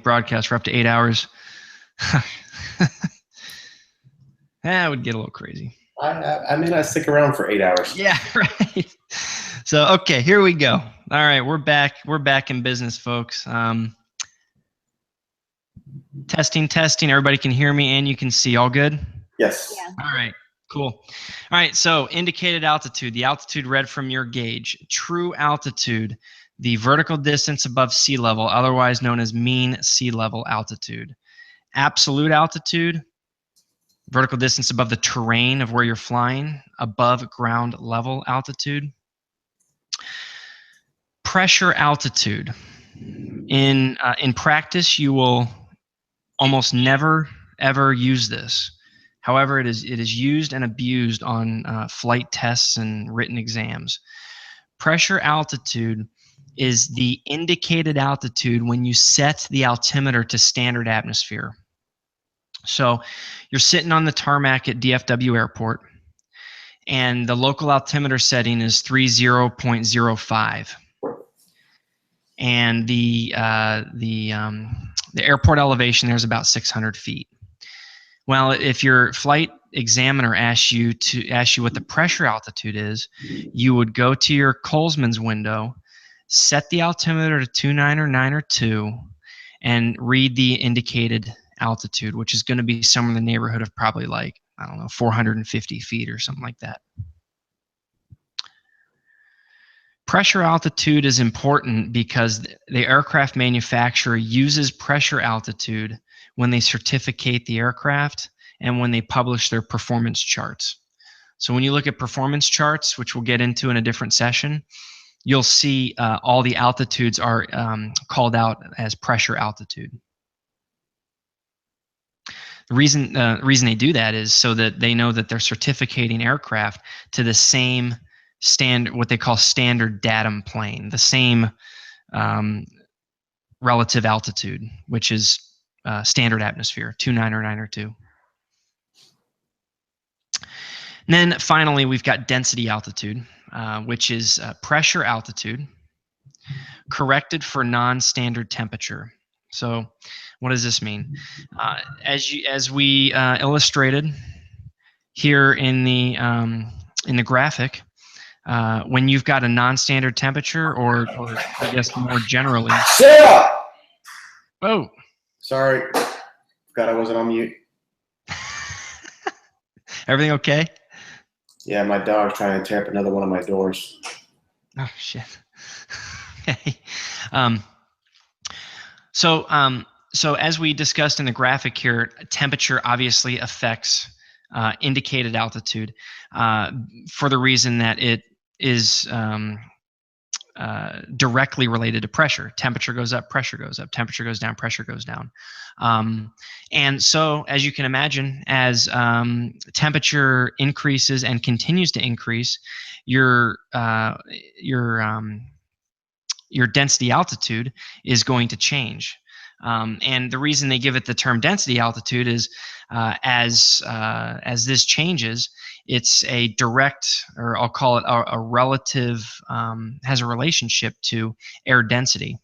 broadcast for up to 8 hours. That would get a little crazy. I may not stick around for 8 hours. Yeah, right. So, okay, here we go. All right, we're back. We're back in business, folks. Testing. Everybody can hear me and you can see. All good? Yes. Yeah. All right, cool. All right, so indicated altitude, the altitude read from your gauge. True altitude, the vertical distance above sea level, otherwise known as mean sea level altitude. Absolute altitude, vertical distance above the terrain of where you're flying, above ground level altitude. Pressure altitude. In practice, you will almost never ever use this. However, it is used and abused on flight tests and written exams. Pressure altitude is the indicated altitude when you set the altimeter to standard atmosphere. So you're sitting on the tarmac at DFW Airport, and the local altimeter setting is 30.05. And the airport elevation there is about 600 feet. Well, if your flight examiner asks you what the pressure altitude is, you would go to your Colesman's window, set the altimeter to 29 or 9 or 2, and read the indicated altitude, which is going to be somewhere in the neighborhood of probably like, I don't know, 450 feet or something like that. Pressure altitude is important because the aircraft manufacturer uses pressure altitude when they certificate the aircraft and when they publish their performance charts. So when you look at performance charts, which we'll get into in a different session, you'll see all the altitudes are called out as pressure altitude. The reason they do that is so that they know that they're certificating aircraft to the same standard, what they call standard datum plane, the same relative altitude, which is standard atmosphere, 29 or 9 or 2. And then finally, we've got density altitude, which is pressure altitude corrected for non-standard temperature. So what does this mean? As we illustrated here in the graphic, when you've got a non-standard temperature, or I guess more generally. Sarah! Oh. Sorry. Forgot I wasn't on mute. Everything okay? Yeah, my dog's trying to tear up another one of my doors. Oh, shit. Okay. So as we discussed in the graphic here, temperature obviously affects indicated altitude for the reason that it is directly related to pressure. Temperature goes up, pressure goes up. Temperature goes down, pressure goes down. And so, as you can imagine, as temperature increases and continues to increase, your density altitude is going to change. And the reason they give it the term density altitude is as this changes, it's a direct, or I'll call it a relative, has a relationship to air density,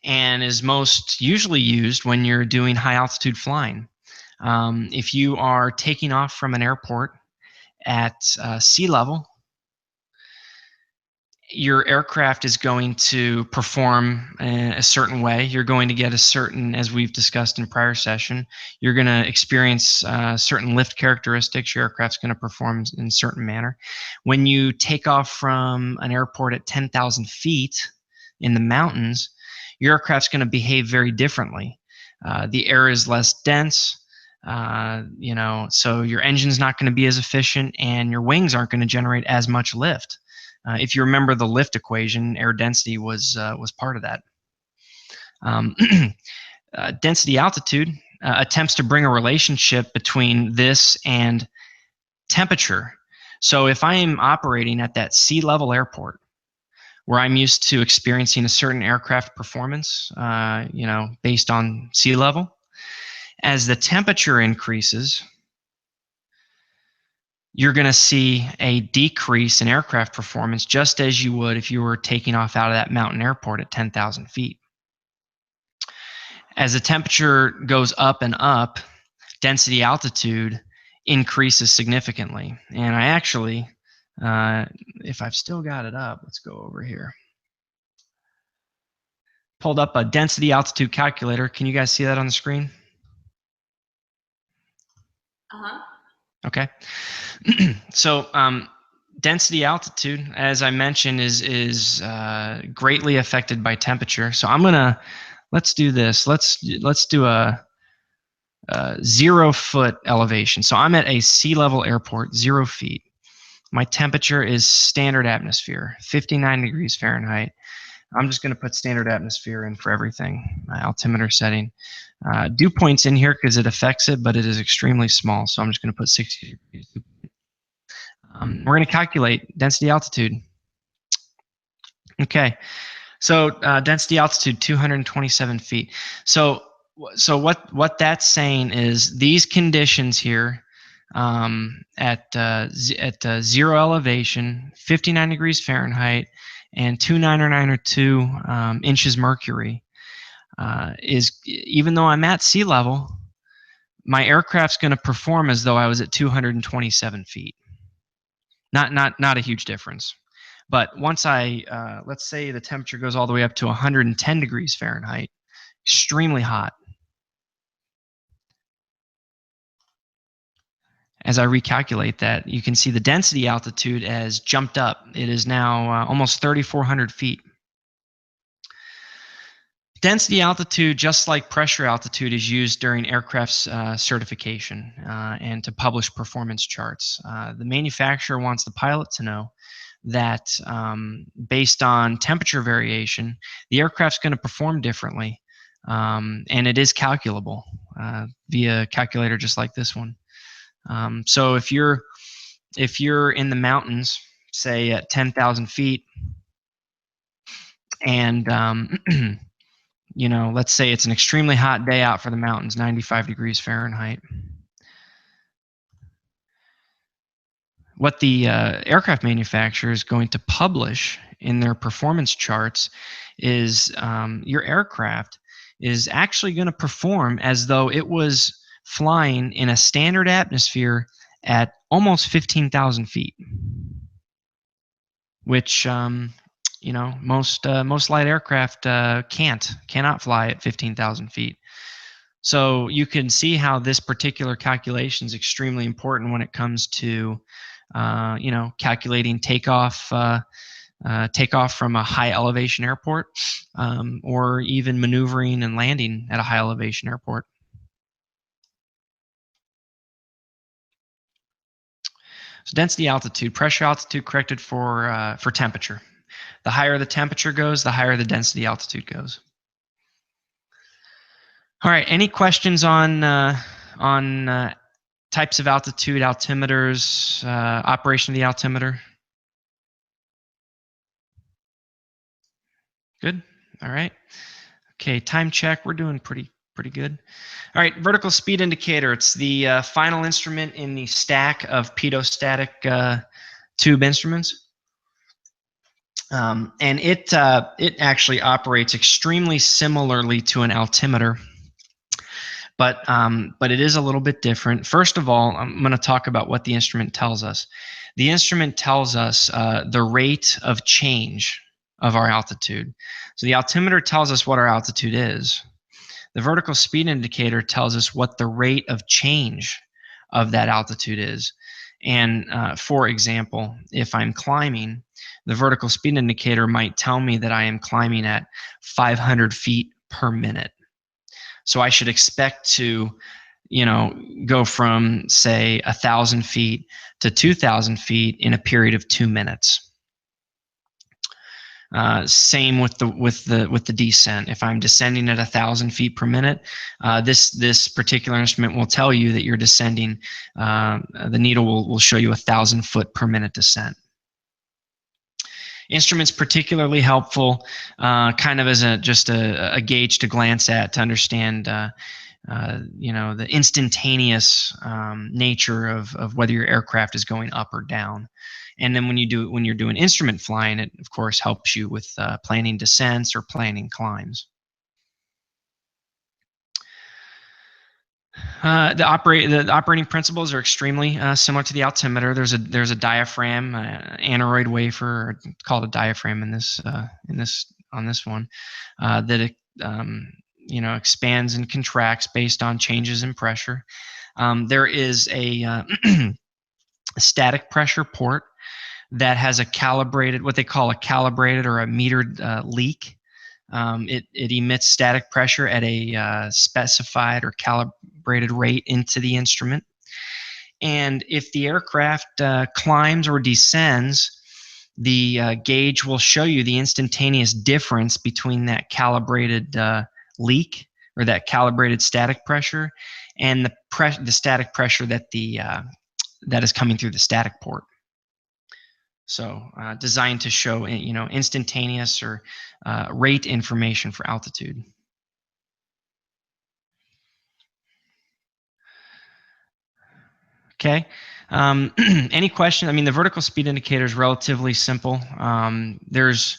and is most usually used when you're doing high altitude flying. If you are taking off from an airport at sea level, your aircraft is going to perform a certain way. You're going to get a certain, as we've discussed in prior session, you're going to experience certain lift characteristics. Your aircraft's going to perform in a certain manner. When you take off from an airport at 10,000 feet in the mountains, your aircraft's going to behave very differently. The air is less dense, so your engine's not going to be as efficient, and your wings aren't going to generate as much lift. If you remember the lift equation, air density was part of that. Density altitude attempts to bring a relationship between this and temperature. So if I am operating at that sea level airport where I'm used to experiencing a certain aircraft performance, based on sea level, as the temperature increases, you're going to see a decrease in aircraft performance, just as you would if you were taking off out of that mountain airport at 10,000 feet. as the temperature goes up and up, density altitude increases significantly. And I actually, if I've still got it up, let's go over here. Pulled up a density altitude calculator. Can you guys see that on the screen? Okay. So density altitude, as I mentioned, is greatly affected by temperature. So let's do this. Let's do a 0 foot elevation. So I'm at a sea level airport, 0 feet. My temperature is standard atmosphere, 59 degrees Fahrenheit. I'm just going to put standard atmosphere in for everything, my altimeter setting. Dew point's in here because it affects it, but it is extremely small. So I'm just going to put 60 degrees. We're going to calculate density altitude. Okay, so density altitude 227 feet. So what that's saying is these conditions here at 0 elevation, 59 degrees Fahrenheit, and 2992 inches mercury is, even though I'm at sea level, my aircraft's going to perform as though I was at 227 feet. Not a huge difference. But once let's say the temperature goes all the way up to 110 degrees Fahrenheit, extremely hot. As I recalculate that, you can see the density altitude has jumped up. It is now almost 3,400 feet. Density altitude, just like pressure altitude, is used during aircraft's certification and to publish performance charts. The manufacturer wants the pilot to know that based on temperature variation, the aircraft's going to perform differently, and it is calculable via a calculator just like this one. So if you're in the mountains, say at 10,000 feet, and you know, let's say it's an extremely hot day out for the mountains, 95 degrees Fahrenheit. What the aircraft manufacturer is going to publish in their performance charts is your aircraft is actually going to perform as though it was flying in a standard atmosphere at almost 15,000 feet, which you know, most light aircraft cannot fly at 15,000 feet. So you can see how this particular calculation is extremely important when it comes to you know, calculating takeoff from a high elevation airport, or even maneuvering and landing at a high elevation airport. So density altitude, pressure altitude corrected for temperature. The higher the temperature goes, the higher the density altitude goes. All right. Any questions on types of altitude, altimeters, operation of the altimeter? Good. All right. Okay. Time check. We're doing pretty good. All right. Vertical speed indicator. It's the final instrument in the stack of pedostatic tube instruments. And it actually operates extremely similarly to an altimeter, but it is a little bit different. First of all, I'm going to talk about what the instrument tells us. The instrument tells us the rate of change of our altitude. So the altimeter tells us what our altitude is. The vertical speed indicator tells us what the rate of change of that altitude is. And for example, if I'm climbing, the vertical speed indicator might tell me that I am climbing at 500 feet per minute. So I should expect to, you know, go from say 1,000 feet to 2,000 feet in a period of 2 minutes. Same with the descent. If I'm descending at 1,000 feet per minute, this particular instrument will tell you that you're descending. The needle will show you 1,000 foot per minute descent. Instruments particularly helpful, kind of as just a gauge to glance at to understand. You know, the instantaneous nature of whether your aircraft is going up or down. And then when you're doing instrument flying, it of course helps you with planning descents or planning climbs. The operating principles are extremely similar to the altimeter. There's a diaphragm, aneroid wafer, called a diaphragm in this on this one, that it, expands and contracts based on changes in pressure. There is a static pressure port that has what they call a calibrated or a metered leak. It emits static pressure at a specified or calibrated rate into the instrument. And if the aircraft climbs or descends, the gauge will show you the instantaneous difference between that calibrated leak or that calibrated static pressure and the static pressure that that is coming through the static port. So designed to show instantaneous or rate information for altitude. Okay. Any question? I mean, the vertical speed indicator is relatively simple. There's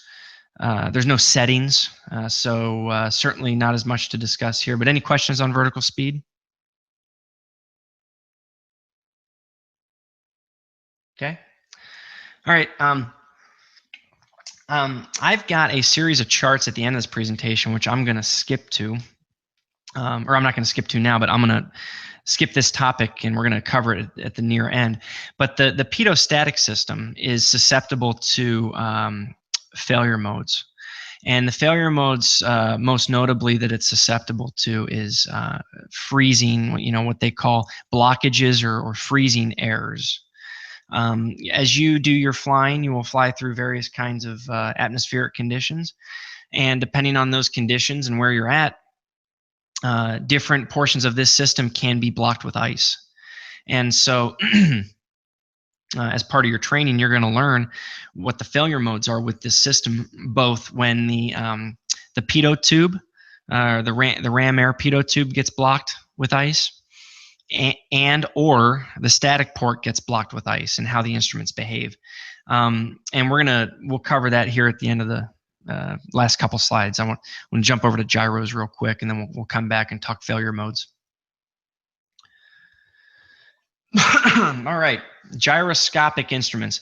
no settings, so certainly not as much to discuss here. But any questions on vertical speed? Okay. All right. I've got a series of charts at the end of this presentation, which I'm going to skip to, or I'm not going to skip to now, but I'm going to skip this topic and we're going to cover it at the near end. But the pedostatic system is susceptible to failure modes. And the failure modes, most notably that it's susceptible to, is freezing, what they call blockages or freezing errors. As you do your flying, you will fly through various kinds of atmospheric conditions. And depending on those conditions and where you're at, different portions of this system can be blocked with ice. And so as part of your training, you're going to learn what the failure modes are with this system, both when the pitot tube, the ram air pitot tube gets blocked with ice, and or the static port gets blocked with ice, and how the instruments behave. And we'll cover that here at the end of the last couple slides. I want to jump over to gyros real quick, and then we'll come back and talk failure modes. All right, gyroscopic instruments.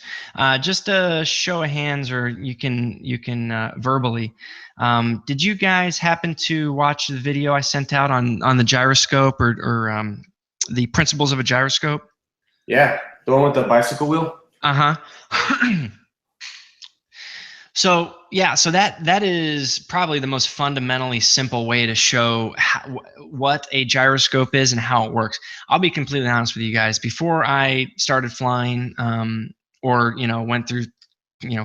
Just a show of hands, or you can verbally. Did you guys happen to watch the video I sent out on the gyroscope or the principles of a gyroscope? Yeah, the one with the bicycle wheel. So that is probably the most fundamentally simple way to show what a gyroscope is and how it works. I'll be completely honest with you guys. Before I started flying, or went through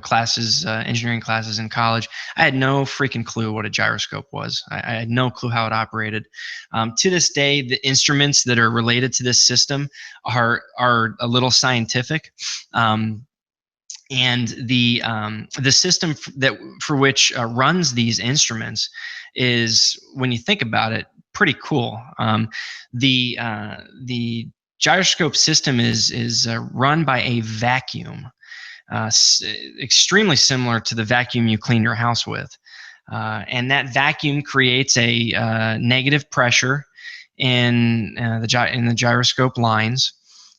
classes, engineering classes in college, I had no freaking clue what a gyroscope was. I had no clue how it operated. To this day, the instruments that are related to this system are a little scientific. And the system for which runs these instruments is, when you think about it, pretty cool. The gyroscope system is run by a vacuum, extremely similar to the vacuum you clean your house with, and that vacuum creates a negative pressure in the gyroscope lines,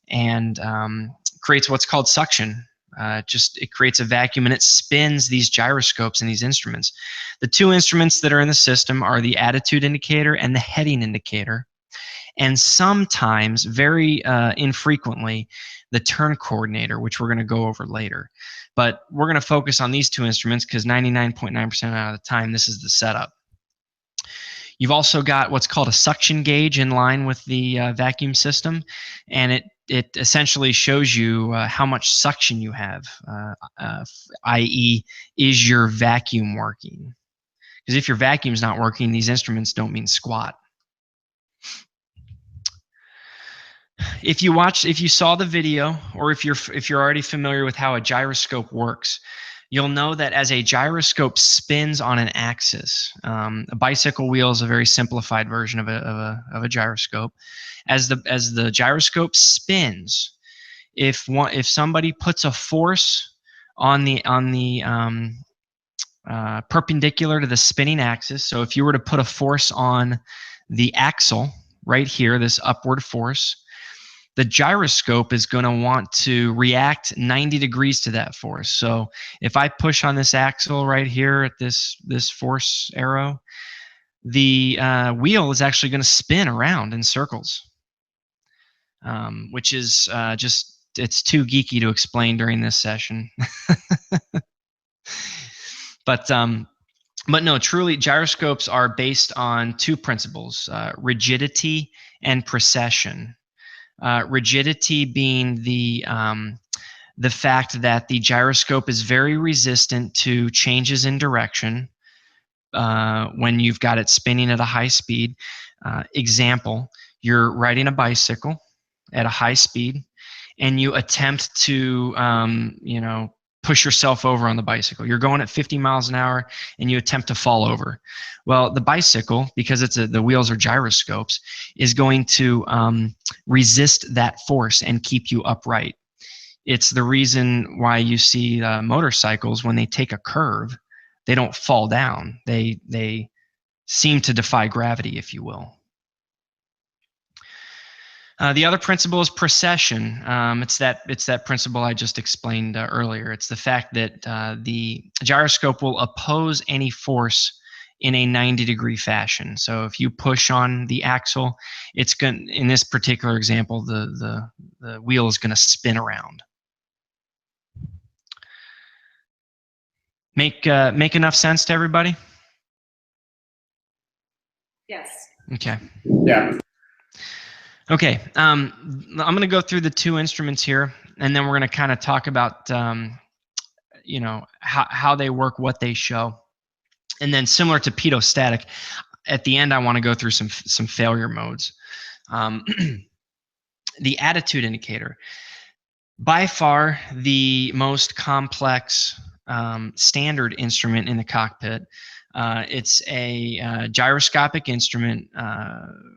and creates what's called suction. It creates a vacuum and it spins these gyroscopes and these instruments. The two instruments that are in the system are the attitude indicator and the heading indicator. And sometimes, very infrequently, the turn coordinator, which we're going to go over later. But we're going to focus on these two instruments because 99.9% out of the time, this is the setup. You've also got what's called a suction gauge in line with the vacuum system, and it essentially shows you how much suction you have, i.e., is your vacuum working? Because if your vacuum's not working, these instruments don't mean squat. If you saw the video, or if you're already familiar with how a gyroscope works, you'll know that as a gyroscope spins on an axis, a bicycle wheel is a very simplified version of a gyroscope. As the gyroscope spins, if somebody puts a force on the perpendicular to the spinning axis, so if you were to put a force on the axle, right here, this upward force, the gyroscope is going to want to react 90 degrees to that force. So if I push on this axle right here at this force arrow, the wheel is actually going to spin around in circles, which is just, it's too geeky to explain during this session. But no, truly, gyroscopes are based on two principles, rigidity and precession. Rigidity being the fact that the gyroscope is very resistant to changes in direction when you've got it spinning at a high speed. Example, you're riding a bicycle at a high speed, and you attempt to, push yourself over on the bicycle. You're going at 50 miles an hour, and you attempt to fall over. Well, the bicycle, because the wheels are gyroscopes, is going to resist that force and keep you upright. It's the reason why you see motorcycles, when they take a curve, they don't fall down. They seem to defy gravity, if you will. The other principle is precession. It's that principle I just explained earlier. It's the fact that the gyroscope will oppose any force in a 90-degree fashion. So if you push on the axle, it's going, in this particular example, the wheel is going to spin around. Make enough sense to everybody? Yes. Okay. Yeah. Okay, I'm going to go through the two instruments here, and then we're going to kind of talk about, how they work, what they show. And then similar to pedostatic, at the end, I want to go through some failure modes. The attitude indicator, by far the most complex standard instrument in the cockpit. It's a gyroscopic instrument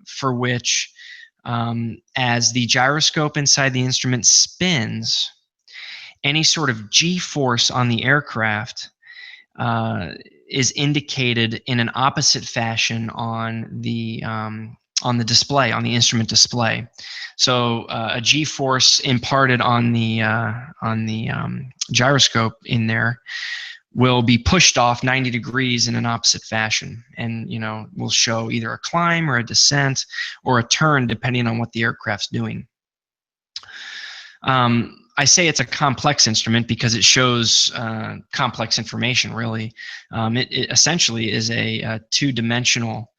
for which, as the gyroscope inside the instrument spins, any sort of G-force on the aircraft is indicated in an opposite fashion on the display, on the instrument display. So a G-force imparted on the gyroscope in there will be pushed off 90 degrees in an opposite fashion, and will show either a climb or a descent or a turn, depending on what the aircraft's doing. I say it's a complex instrument because it shows complex information, really. It essentially is a two-dimensional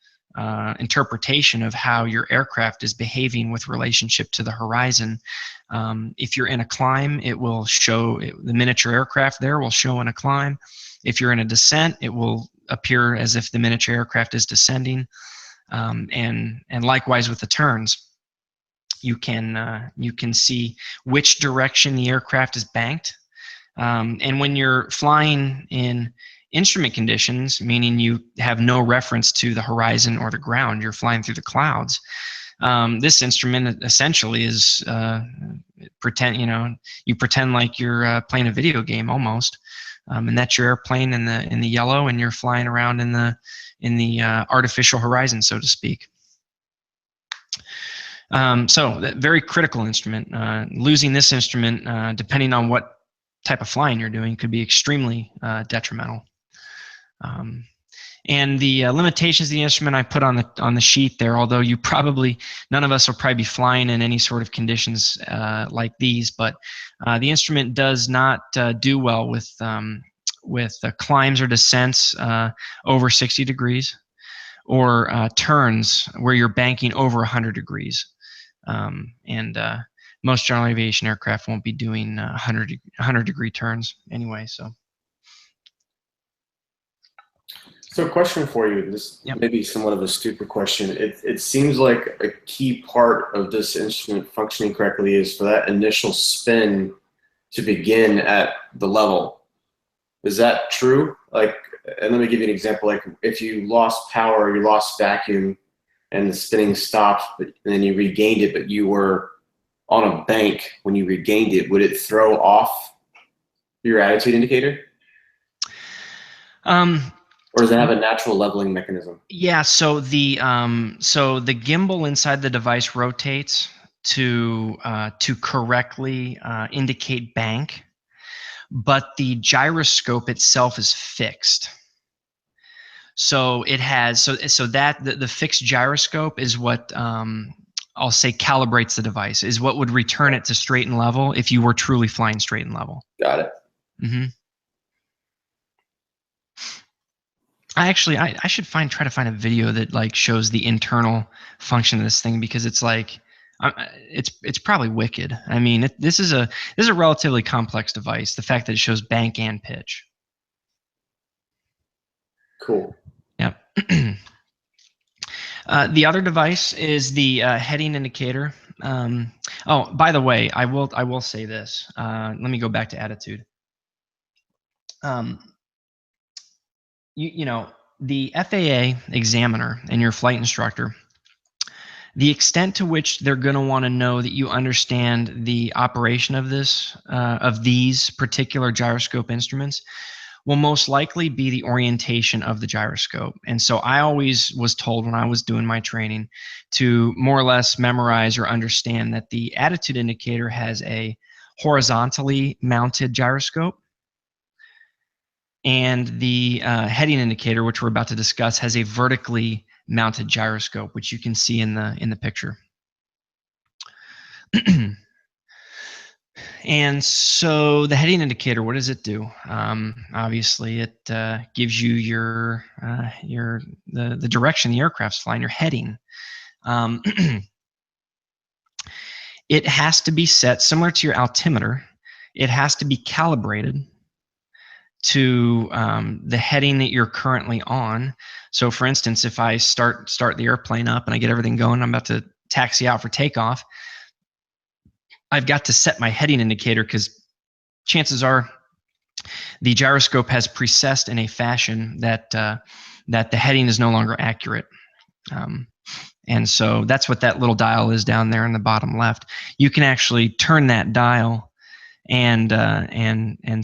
interpretation of how your aircraft is behaving with relationship to the horizon. If you're in a climb, it will show, the miniature aircraft there will show in a climb. If you're in a descent, it will appear as if the miniature aircraft is descending. And likewise with the turns. You can see which direction the aircraft is banked. And when you're flying in instrument conditions, meaning you have no reference to the horizon or the ground, you're flying through the clouds. This instrument essentially is you pretend like you're playing a video game almost, and that's your airplane in the yellow, and you're flying around in the artificial horizon, so to speak. So that very critical instrument. Losing this instrument, depending on what type of flying you're doing, could be extremely detrimental. And the limitations of the instrument I put on the sheet there, although none of us will probably be flying in any sort of conditions like these, but the instrument does not do well with climbs or descents over 60 degrees, or turns where you're banking over 100 degrees. And most general aviation aircraft won't be doing 100-degree turns anyway. So, question for you. This Yep. may be somewhat of a stupid question. It seems like a key part of this instrument functioning correctly is for that initial spin to begin at the level. Is that true? Like, and let me give you an example. Like, if you lost power, you lost vacuum, and the spinning stopped, and then you regained it, but you were on a bank when you regained it, would it throw off your attitude indicator? or does it have a natural leveling mechanism? Yeah, so the gimbal inside the device rotates to correctly indicate bank, but the gyroscope itself is fixed. So it has so that the fixed gyroscope is what I'll say calibrates the device, is what would return it to straight and level if you were truly flying straight and level. Got it. Mm-hmm. I should try to find a video that like shows the internal function of this thing, because it's like it's probably wicked. I mean, this is a relatively complex device. The fact that it shows bank and pitch. Cool. Yep. The other device is the heading indicator. Oh, by the way, I will say this. Let me go back to attitude. You know, the FAA examiner and your flight instructor, the extent to which they're going to want to know that you understand the operation of these particular gyroscope instruments will most likely be the orientation of the gyroscope. And so I always was told when I was doing my training to more or less memorize or understand that the attitude indicator has a horizontally mounted gyroscope, and the heading indicator, which we're about to discuss, has a vertically mounted gyroscope, which you can see in the picture. And so the heading indicator, what does it do? Obviously, it gives you the direction the aircraft's flying, your heading. It has to be set similar to your altimeter. It has to be calibrated to the heading that you're currently on. So, for instance, if I start the airplane up and I get everything going, I'm about to taxi out for takeoff, I've got to set my heading indicator, because chances are the gyroscope has precessed in a fashion that the heading is no longer accurate. And so that's what that little dial is down there in the bottom left. You can actually turn that dial and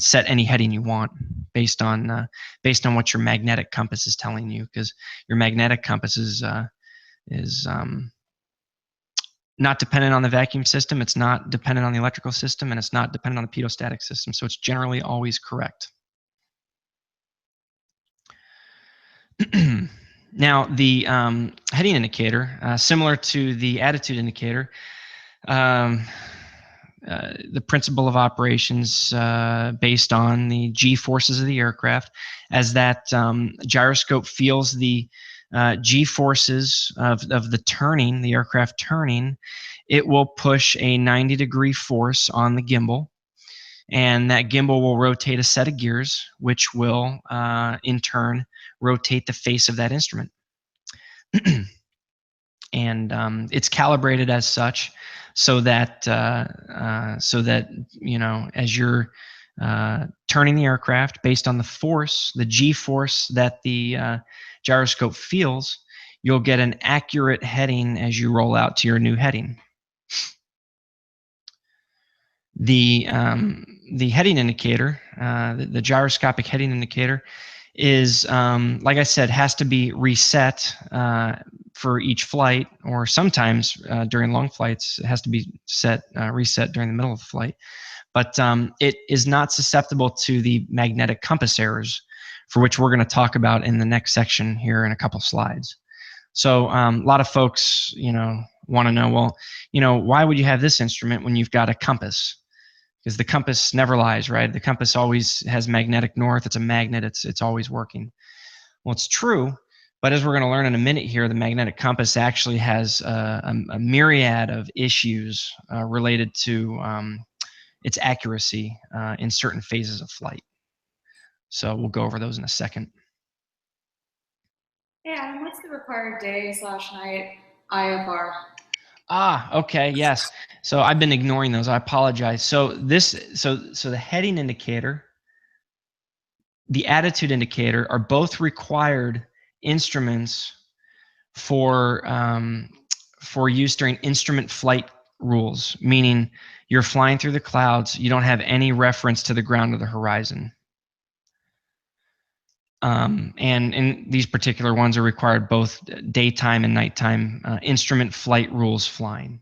set any heading you want based on what your magnetic compass is telling you, because your magnetic compass is not dependent on the vacuum system, it's not dependent on the electrical system, and it's not dependent on the pedostatic system. So it's generally always correct. Now, the heading indicator, similar to the attitude indicator, the principle of operations based on the G forces of the aircraft, as that gyroscope feels the G forces of the turning, the aircraft turning, it will push a 90-degree force on the gimbal, and that gimbal will rotate a set of gears, which will in turn rotate the face of that instrument. And it's calibrated as such, so that you know, as you're turning the aircraft based on the force, the G force that the gyroscope feels, you'll get an accurate heading as you roll out to your new heading. The heading indicator, the gyroscopic heading indicator, is like I said, has to be reset for each flight, or sometimes during long flights, it has to be reset during the middle of the flight. But it is not susceptible to the magnetic compass errors, for which we're going to talk about in the next section here in a couple slides. So a lot of folks, you know, want to know, well, you know, why would you have this instrument when you've got a compass? Because the compass never lies, right? The compass always has magnetic north. It's a magnet. It's always working. Well, it's true, but as we're going to learn in a minute here, the magnetic compass actually has a myriad of issues related to its accuracy in certain phases of flight. So we'll go over those in a second. Yeah, and what's the required day/night IFR? Okay, yes. So I've been ignoring those. I apologize. So the heading indicator, the attitude indicator are both required instruments for use during instrument flight rules, meaning you're flying through the clouds, you don't have any reference to the ground or the horizon. And these particular ones are required both daytime and nighttime instrument flight rules flying.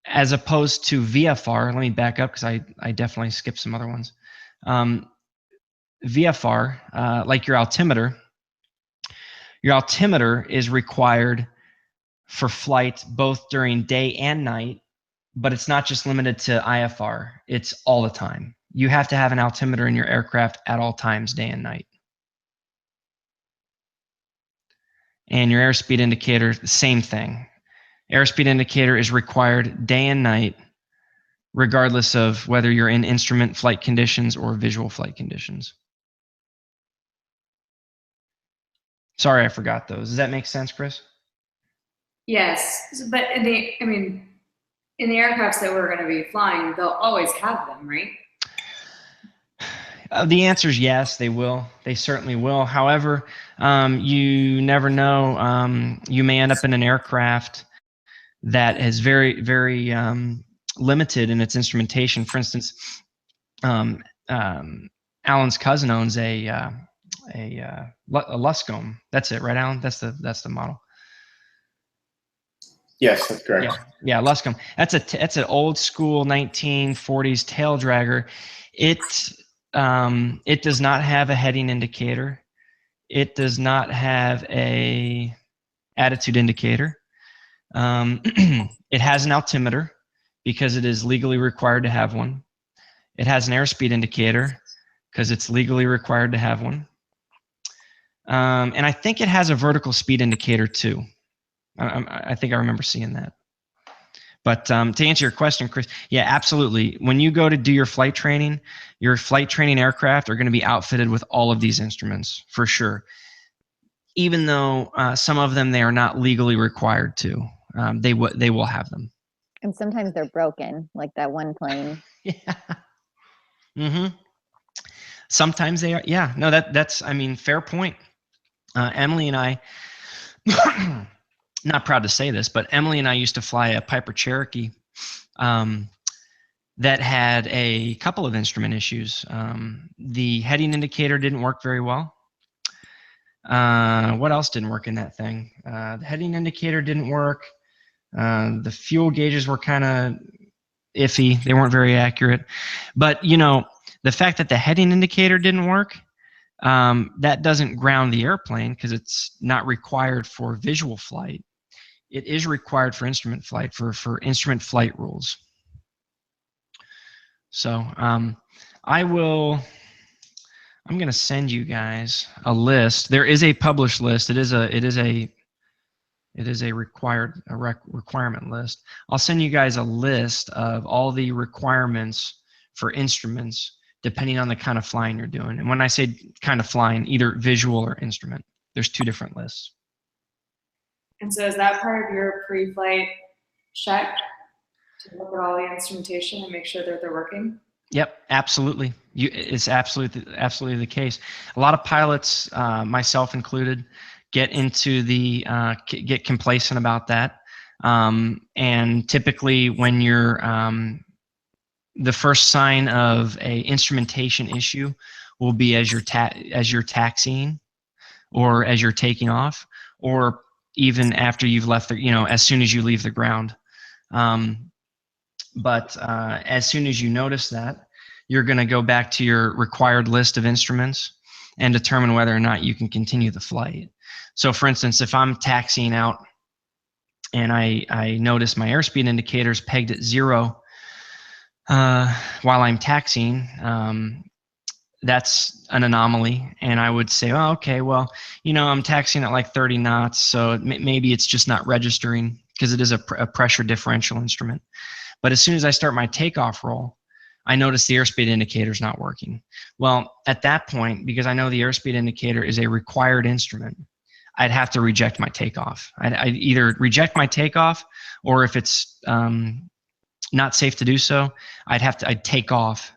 As opposed to VFR, let me back up because I definitely skipped some other ones. VFR, like your altimeter is required for flight both during day and night, but it's not just limited to IFR, it's all the time. You have to have an altimeter in your aircraft at all times, day and night. And your airspeed indicator, the same thing. Airspeed indicator is required day and night, regardless of whether you're in instrument flight conditions or visual flight conditions. Sorry, I forgot those. Does that make sense, Chris? Yes, but in the aircrafts that we're going to be flying, they'll always have them, right? The answer is yes, they will. They certainly will. However, you never know. You may end up in an aircraft that is very, very limited in its instrumentation. For instance, Alan's cousin owns a Luscombe. That's it, right, Alan? That's the model. Yes, that's correct. Yeah, Luscombe. That's an old school 1940s tail dragger. It does not have a heading indicator. It does not have a attitude indicator. It has an altimeter because it is legally required to have one. It has an airspeed indicator because it's legally required to have one. And I think it has a vertical speed indicator too. I think I remember seeing that. But to answer your question, Chris, yeah, absolutely. When you go to do your flight training aircraft are going to be outfitted with all of these instruments for sure. Even though some of them they are not legally required to, they will have them. And sometimes they're broken, like that one plane. Yeah. Mm-hmm. Sometimes they are. Yeah. No, that's. I mean, fair point. Emily and I. Not proud to say this, but Emily and I used to fly a Piper Cherokee that had a couple of instrument issues. The heading indicator didn't work very well. What else didn't work in that thing? The heading indicator didn't work. The fuel gauges were kind of iffy. They weren't very accurate. But, the fact that the heading indicator didn't work, that doesn't ground the airplane because it's not required for visual flight. It is required for instrument flight, for instrument flight rules. So I'm going to send you guys a list. There is a published list. It is a requirement list. I'll send you guys a list of all the requirements for instruments depending on the kind of flying you're doing. And when I say kind of flying, either visual or instrument, there's 2 different lists. And so is that part of your pre-flight check to look at all the instrumentation and make sure that they're working? Yep, absolutely. It's absolutely the case. A lot of pilots, myself included, get complacent about that. And typically, when you're the first sign of a instrumentation issue will be as you're taxiing, or as you're taking off, or even after you've left as soon as you leave the ground. But as soon as you notice that, you're going to go back to your required list of instruments and determine whether or not you can continue the flight. So for instance, if I'm taxiing out and I notice my airspeed indicator's pegged at 0 while I'm taxiing, that's an anomaly. And I would say, oh, okay, well, I'm taxiing at like 30 knots, so maybe it's just not registering because it is a pressure differential instrument. But as soon as I start my takeoff roll, I notice the airspeed indicator is not working. Well, at that point, because I know the airspeed indicator is a required instrument, I'd have to reject my takeoff. I'd either reject my takeoff, or if it's not safe to do so, I'd take off,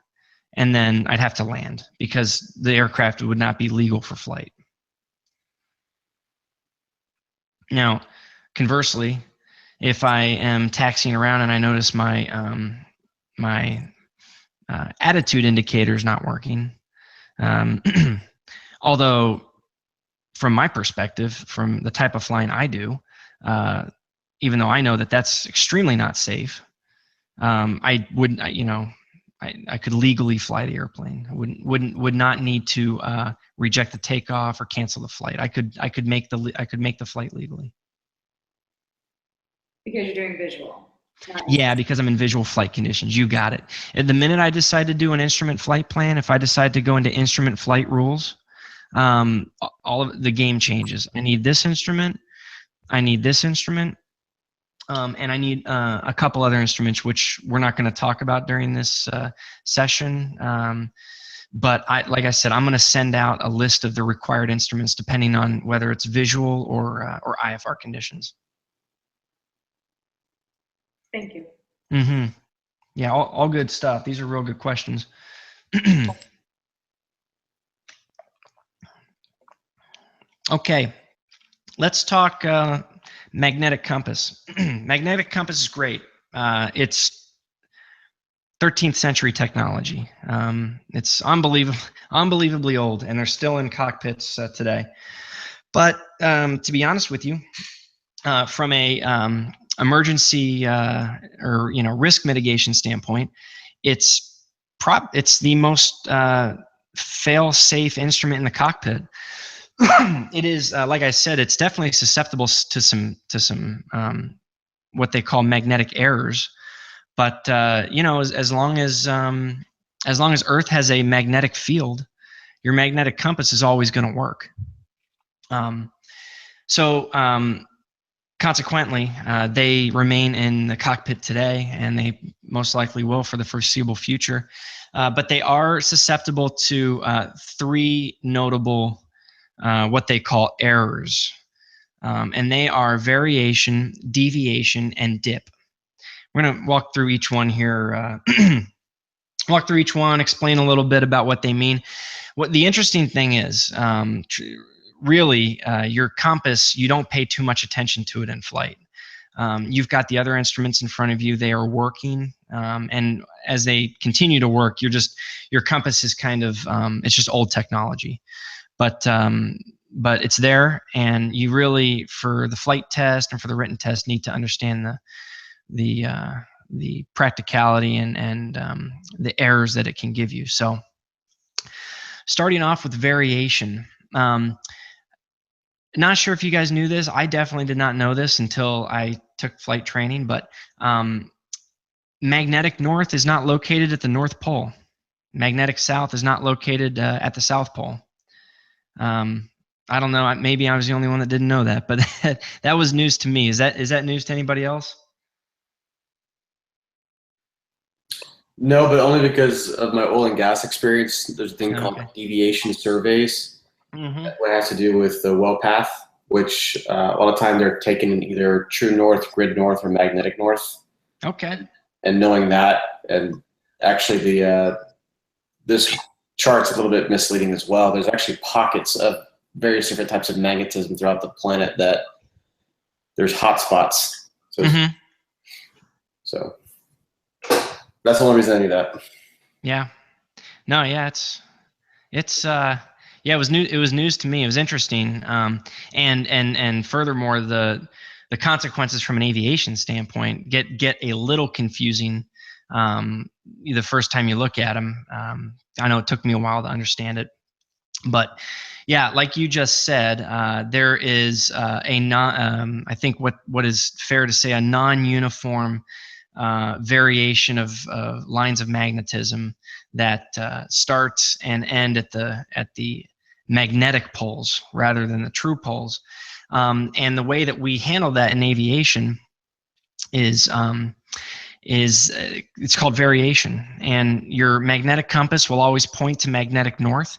and then I'd have to land because the aircraft would not be legal for flight. Now, conversely, if I am taxiing around and I notice my attitude indicator is not working, Although, from my perspective, from the type of flying I do, even though I know that that's extremely not safe, I wouldn't, I could legally fly the airplane. I would not need to reject the takeoff or cancel the flight. I could make the flight legally. Because you're doing visual. Yeah, because I'm in visual flight conditions. You got it. And the minute I decide to do an instrument flight plan, if I decide to go into instrument flight rules, all of the game changes. I need this instrument. I need this instrument. And I need a couple other instruments, which we're not going to talk about during this session. But like I said, I'm going to send out a list of the required instruments depending on whether it's visual or IFR conditions. Thank you. Mm-hmm. Yeah, all good stuff. These are real good questions. Okay, let's talk magnetic compass. Magnetic compass is great. It's 13th century technology. It's unbelievably old, and they're still in cockpits today. But to be honest with you, from a emergency or risk mitigation standpoint, it's the most fail-safe instrument in the cockpit. It is, like I said, it's definitely susceptible to some what they call magnetic errors. But as long as Earth has a magnetic field, your magnetic compass is always going to work. Consequently, they remain in the cockpit today, and they most likely will for the foreseeable future. But they are susceptible to three notable what they call errors. And they are variation, deviation, and dip. We're going to walk through each one here, explain a little bit about what they mean. What the interesting thing is, really, your compass, you don't pay too much attention to it in flight. You've got the other instruments in front of you. They are working. And as they continue to work, your compass is kind of, it's just old technology. But it's there, and you really, for the flight test and for the written test, need to understand the practicality and the errors that it can give you. So, starting off with variation. Not sure if you guys knew this. I definitely did not know this until I took flight training, but magnetic north is not located at the North Pole. Magnetic south is not located at the South Pole. I don't know. Maybe I was the only one that didn't know that, but that was news to me. Is that news to anybody else? No, but only because of my oil and gas experience. There's a thing called deviation surveys. Mm-hmm. That has to do with the well path, which all the time they're taken in either true north, grid north, or magnetic north. Okay. And knowing that, and actually this chart's a little bit misleading as well. There's actually pockets of various different types of magnetism throughout the planet that there's hot spots. So, so that's the only reason I knew that. Yeah. No, yeah, it was new. It was news to me. It was interesting. And furthermore, the consequences from an aviation standpoint get a little confusing the first time you look at them. I know it took me a while to understand it, but yeah, like you just said, there is I think what is fair to say, a non-uniform variation of lines of magnetism that starts and end at the magnetic poles rather than the true poles. And the way that we handle that in aviation is it's called variation, and your magnetic compass will always point to magnetic north.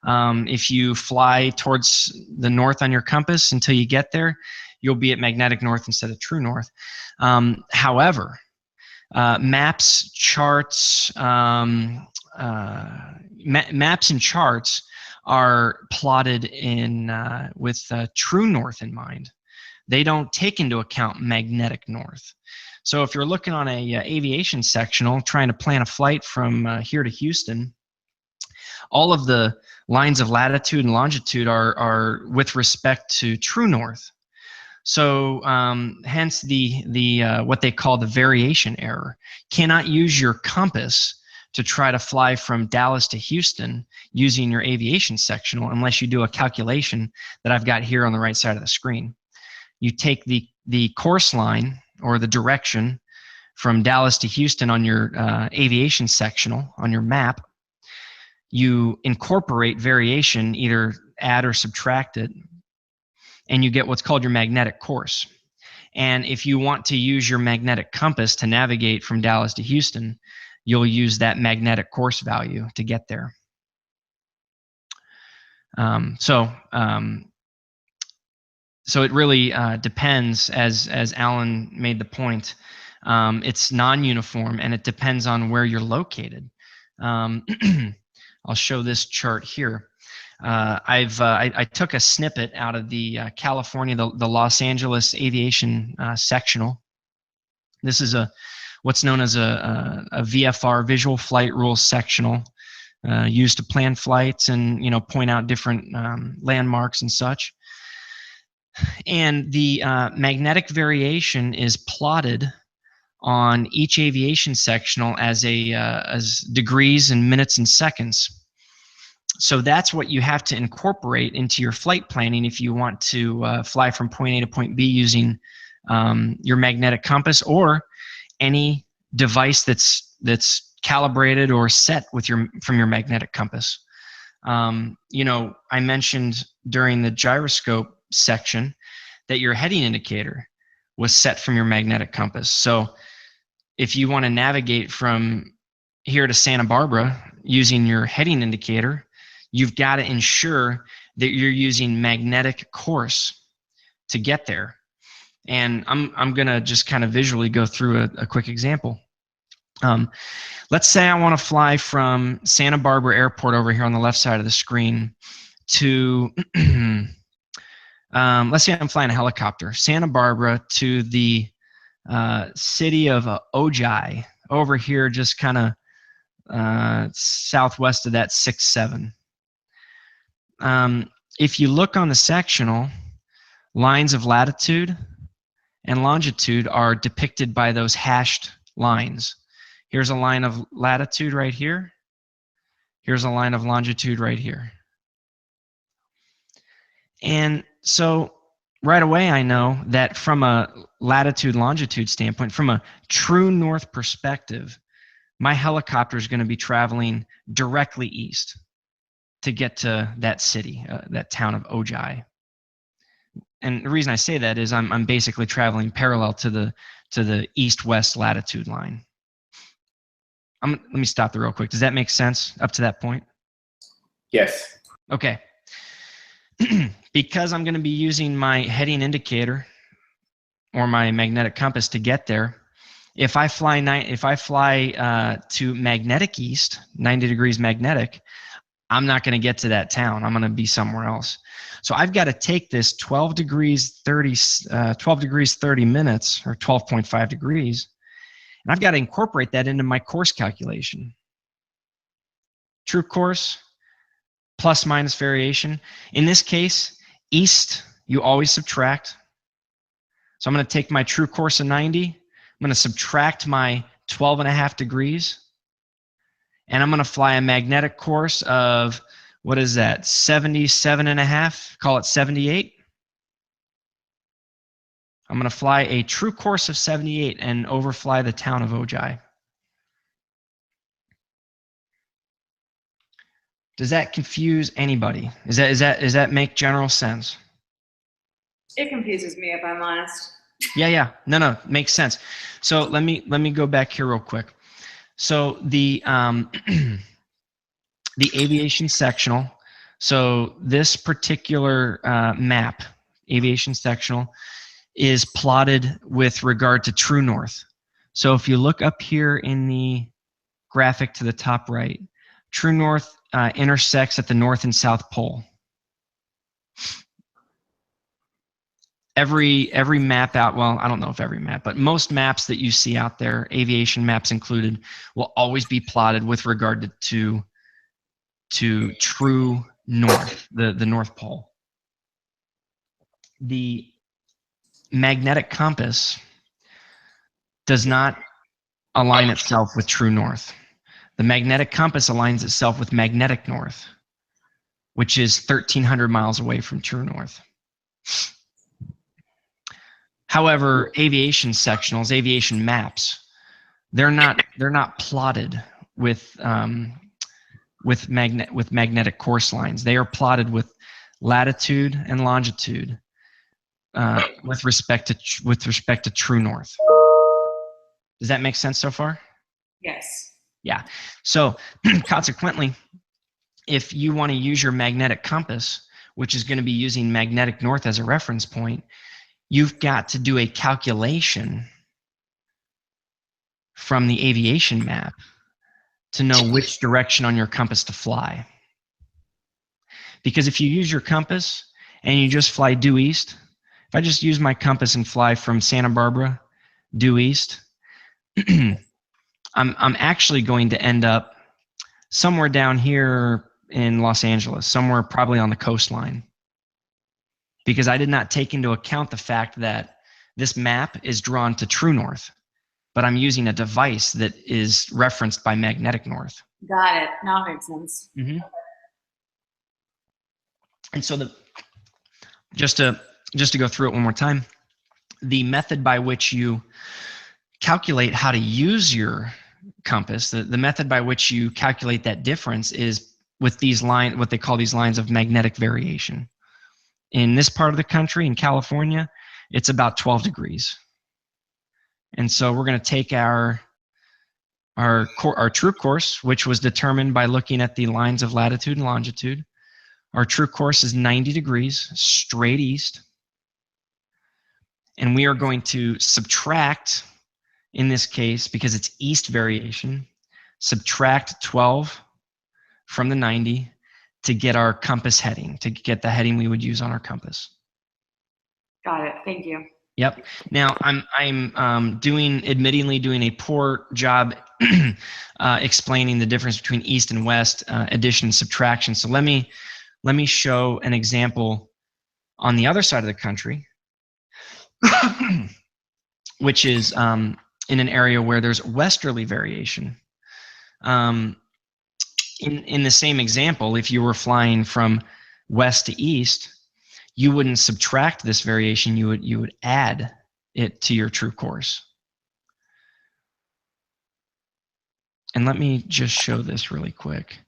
If you fly towards the north on your compass until you get there, you'll be at magnetic north instead of true north. However, maps, charts, maps and charts are plotted in with true north in mind. They don't take into account magnetic north. So if you're looking on a aviation sectional trying to plan a flight from here to Houston, all of the lines of latitude and longitude are with respect to true north. So hence the what they call the variation error. Cannot use your compass to try to fly from Dallas to Houston using your aviation sectional unless you do a calculation that I've got here on the right side of the screen. You take the course line or the direction from Dallas to Houston on your aviation sectional on your map. You incorporate variation, either add or subtract it, and you get what's called your magnetic course. And if you want to use your magnetic compass to navigate from Dallas to Houston, you'll use that magnetic course value to get there. So it really depends, as Alan made the point. It's non-uniform, and it depends on where you're located. I'll show this chart here. I took a snippet out of the California, the Los Angeles aviation sectional. This is what's known as a VFR, Visual Flight Rules sectional, used to plan flights and point out different landmarks and such. And the magnetic variation is plotted on each aviation sectional as degrees and minutes and seconds. So that's what you have to incorporate into your flight planning if you want to fly from point A to point B using your magnetic compass or any device that's calibrated or set with from your magnetic compass. I mentioned during the gyroscope section that your heading indicator was set from your magnetic compass. So if you want to navigate from here to Santa Barbara using your heading indicator, you've got to ensure that you're using magnetic course to get there. And I'm going to just kind of visually go through a quick example. Let's say I want to fly from Santa Barbara Airport over here on the left side of the screen to, let's say I'm flying a helicopter, Santa Barbara to the city of Ojai, over here just kind of southwest of that 6-7. If you look on the sectional, lines of latitude and longitude are depicted by those hashed lines. Here's a line of latitude right here. Here's a line of longitude right here. And so right away I know that from a latitude-longitude standpoint, from a true north perspective, my helicopter is going to be traveling directly east to get to that city, that town of Ojai. And the reason I say that is I'm basically traveling parallel to the east-west latitude line. Let me stop there real quick. Does that make sense up to that point? Yes. Okay. Because I'm going to be using my heading indicator or my magnetic compass to get there, if I fly to magnetic east, 90 degrees magnetic, I'm not going to get to that town. I'm going to be somewhere else. So I've got to take this 12 degrees 30 minutes, or 12.5 degrees, and I've got to incorporate that into my course calculation. True course, plus minus variation. In this case, east, you always subtract. So I'm going to take my true course of 90. I'm going to subtract my 12.5 degrees. And I'm going to fly a magnetic course of, what is that, 77.5? Call it 78. I'm going to fly a true course of 78 and overfly the town of Ojai. Does that confuse anybody? Does that make general sense? It confuses me, if I'm honest. Yeah. No, makes sense. So let me go back here real quick. So the aviation sectional. So this particular map, aviation sectional, is plotted with regard to true north. So if you look up here in the graphic to the top right, true north intersects at the north and south pole. Every map out, well, I don't know if every map, but most maps that you see out there, aviation maps included, will always be plotted with regard to to true north, the North Pole. The magnetic compass does not align itself with true north. The magnetic compass aligns itself with magnetic north, which is 1,300 miles away from true north. However, aviation sectionals, aviation maps, they're not plotted with magnetic course lines. They are plotted with latitude and longitude with respect to true north. Does that make sense so far? Yes. Yeah. So consequently, if you want to use your magnetic compass, which is going to be using magnetic north as a reference point, you've got to do a calculation from the aviation map to know which direction on your compass to fly. Because if you use your compass and you just fly due east, if I just use my compass and fly from Santa Barbara due east, I'm actually going to end up somewhere down here in Los Angeles, somewhere probably on the coastline. Because I did not take into account the fact that this map is drawn to true north, but I'm using a device that is referenced by magnetic north. Got it. Now it makes sense. Mm-hmm. And so just to go through it one more time, the method by which you calculate how to use your compass, the method by which you calculate that difference is with these what they call these lines of magnetic variation. In this part of the country, in California, it's about 12 degrees. And so we're going to take our true course, which was determined by looking at the lines of latitude and longitude. Our true course is 90 degrees straight east. And we are going to subtract, in this case, because it's east variation, subtract 12 from the 90 to get our compass heading, to get the heading we would use on our compass. Got it. Thank you. Yep. Now I'm admittingly doing a poor job explaining the difference between east and west, addition and subtraction. So let me show an example on the other side of the country, which is in an area where there's westerly variation. In the same example, if you were flying from west to east, you wouldn't subtract this variation, you would add it to your true course. And let me just show this really quick.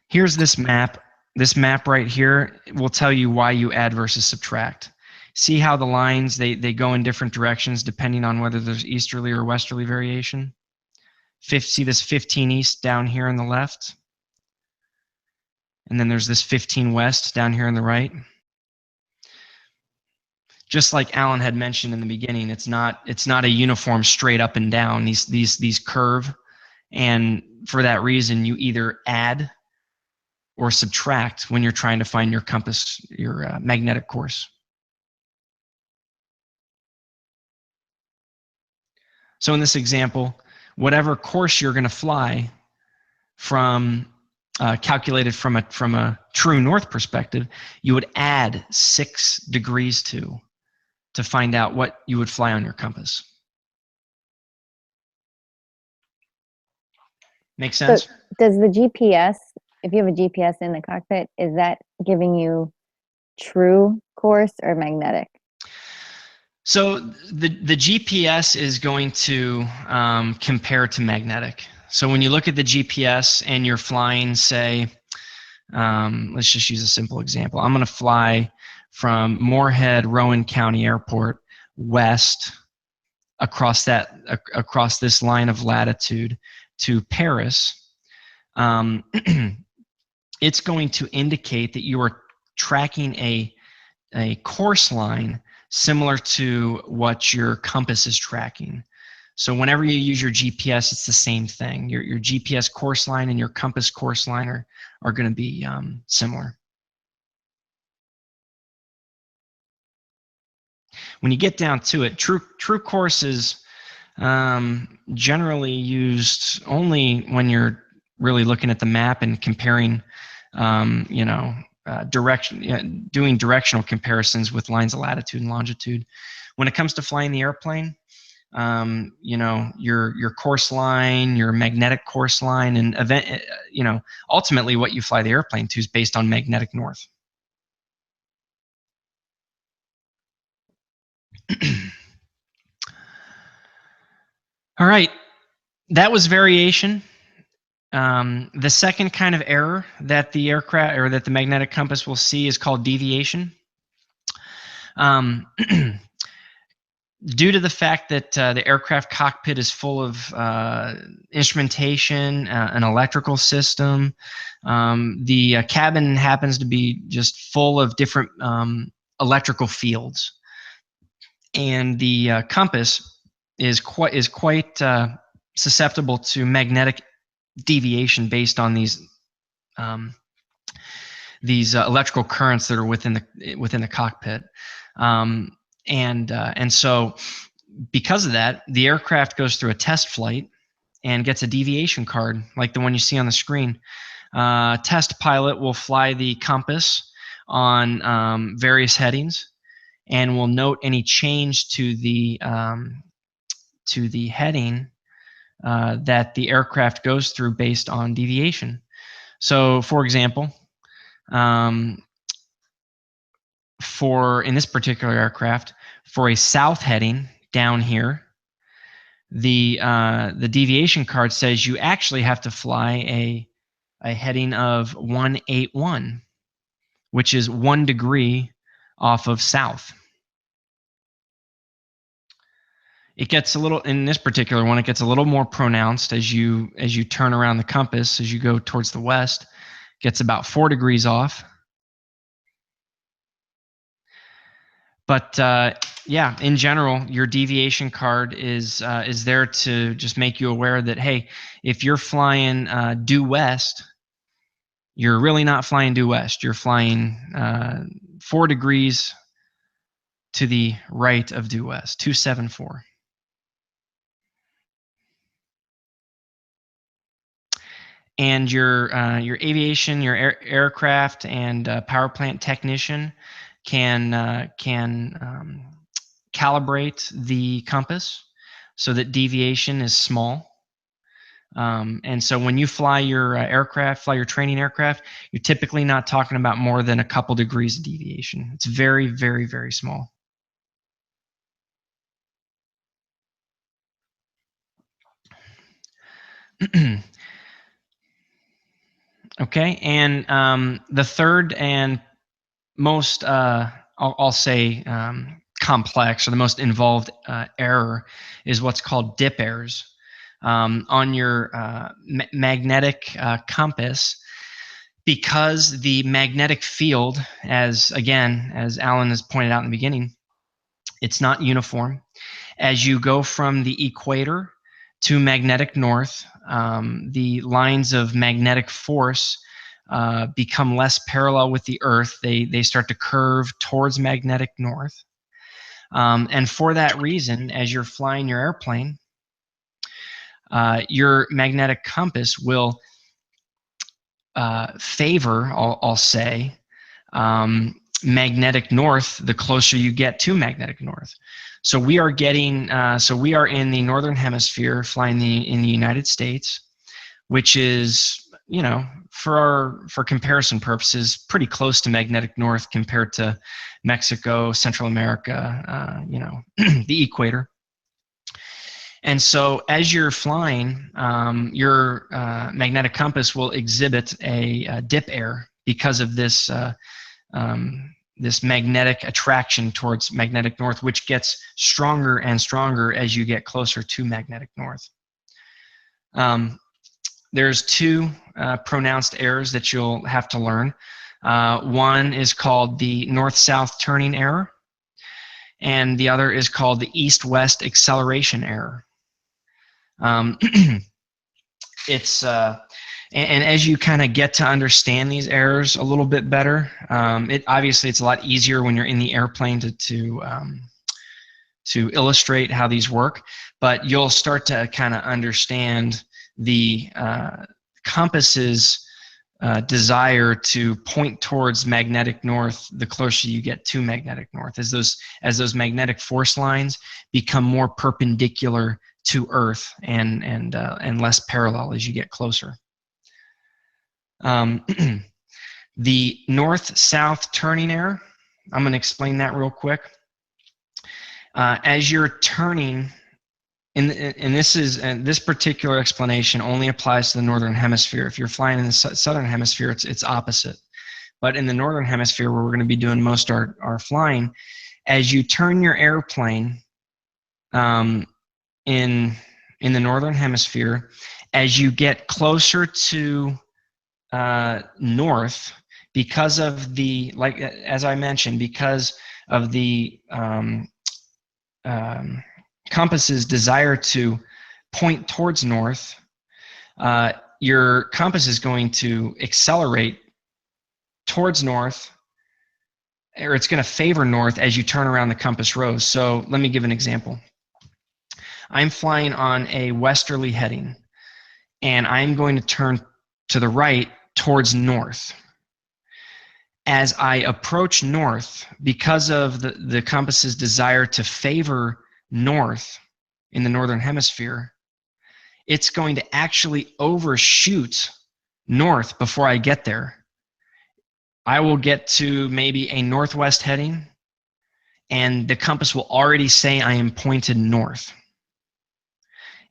Here's this map. This map right here will tell you why you add versus subtract. See how the lines, they go in different directions depending on whether there's easterly or westerly variation? See this 15 east down here on the left? And then there's this 15 west down here on the right. Just like Alan had mentioned in the beginning, it's not a uniform straight up and down. These curve, and for that reason, you either add or subtract when you're trying to find your compass, your magnetic course. So in this example, whatever course you're going to fly from, calculated from a true north perspective, you would add 6 degrees to find out what you would fly on your compass. Make sense? So does the GPS, if you have a GPS in the cockpit, is that giving you true course or magnetic? So the GPS is going to compare to magnetic. So when you look at the GPS and you're flying, say, let's just use a simple example. I'm going to fly from Moorhead, Rowan County Airport west across this line of latitude to Paris. It's going to indicate that you are tracking a course line similar to what your compass is tracking. So whenever you use your GPS, it's the same thing. Your GPS course line and your compass course line are going to be similar. When you get down to it, true course is generally used only when you're really looking at the map and comparing, you know, doing directional comparisons with lines of latitude and longitude. When it comes to flying the airplane, you know, your course line, your magnetic course line, and you know, ultimately what you fly the airplane to is based on magnetic north. All right, that was variation. The second kind of error that the aircraft or that the magnetic compass will see is called deviation. Due to the fact that the aircraft cockpit is full of instrumentation, an electrical system, the cabin happens to be just full of different electrical fields, and the compass is quite susceptible to magnetic deviation based on these electrical currents that are within the cockpit. And so because of that, the aircraft goes through a test flight and gets a deviation card like the one you see on the screen. Test pilot will fly the compass on various headings and will note any change to the heading that the aircraft goes through based on deviation. So, for example, in this particular aircraft, for a south heading down here, the deviation card says you actually have to fly a heading of 181, which is 1 degree off of south. It gets a little, in this particular one, it gets a little more pronounced as you turn around the compass, as you go towards the west. It gets about 4 degrees off. But yeah, in general, your deviation card is there to just make you aware that, hey, if you're flying due west, you're really not flying due west. You're flying 4 degrees to the right of due west, 274. And your aviation, your aircraft, and power plant technician can calibrate the compass so that deviation is small. And so when you fly your your training aircraft, you're typically not talking about more than a couple degrees of deviation. It's very, very, very small. Okay, and the third and most, I'll say, complex or the most involved error is what's called dip errors. On your magnetic compass, because the magnetic field, as Alan has pointed out in the beginning, it's not uniform. As you go from the equator to magnetic north, the lines of magnetic force become less parallel with the Earth. They start to curve towards magnetic north. And for that reason, as you're flying your airplane, your magnetic compass will favor, I'll say, magnetic north the closer you get to magnetic north. So we are getting, we are in the northern hemisphere flying in the United States, which is, you know, for comparison purposes, pretty close to magnetic north compared to Mexico, Central America, you know, the equator. And so as you're flying, your magnetic compass will exhibit a dip error because of this this magnetic attraction towards magnetic north, which gets stronger and stronger as you get closer to magnetic north. There's two pronounced errors that you'll have to learn. One is called the north-south turning error, and the other is called the east-west acceleration error. It's and as you kind of get to understand these errors a little bit better, obviously it's a lot easier when you're in the airplane to illustrate how these work, but you'll start to kind of understand the compass's desire to point towards magnetic north the closer you get to magnetic north, as those magnetic force lines become more perpendicular to Earth and less parallel as you get closer. The north-south turning error, I'm going to explain that real quick. As you're turning, and this particular explanation only applies to the northern hemisphere. If you're flying in the southern hemisphere, it's opposite. But in the northern hemisphere, where we're going to be doing most our flying, as you turn your airplane in the northern hemisphere, as you get closer to north, because of the, like as I mentioned, because of the compass's desire to point towards north, your compass is going to accelerate towards north, or it's going to favor north as you turn around the compass rose. So let me give an example. I'm flying on a westerly heading, and I'm going to turn to the right towards north. As I approach north, because of the compass's desire to favor north in the northern hemisphere, it's going to actually overshoot north before I get there. I will get to maybe a northwest heading, and the compass will already say I am pointed north.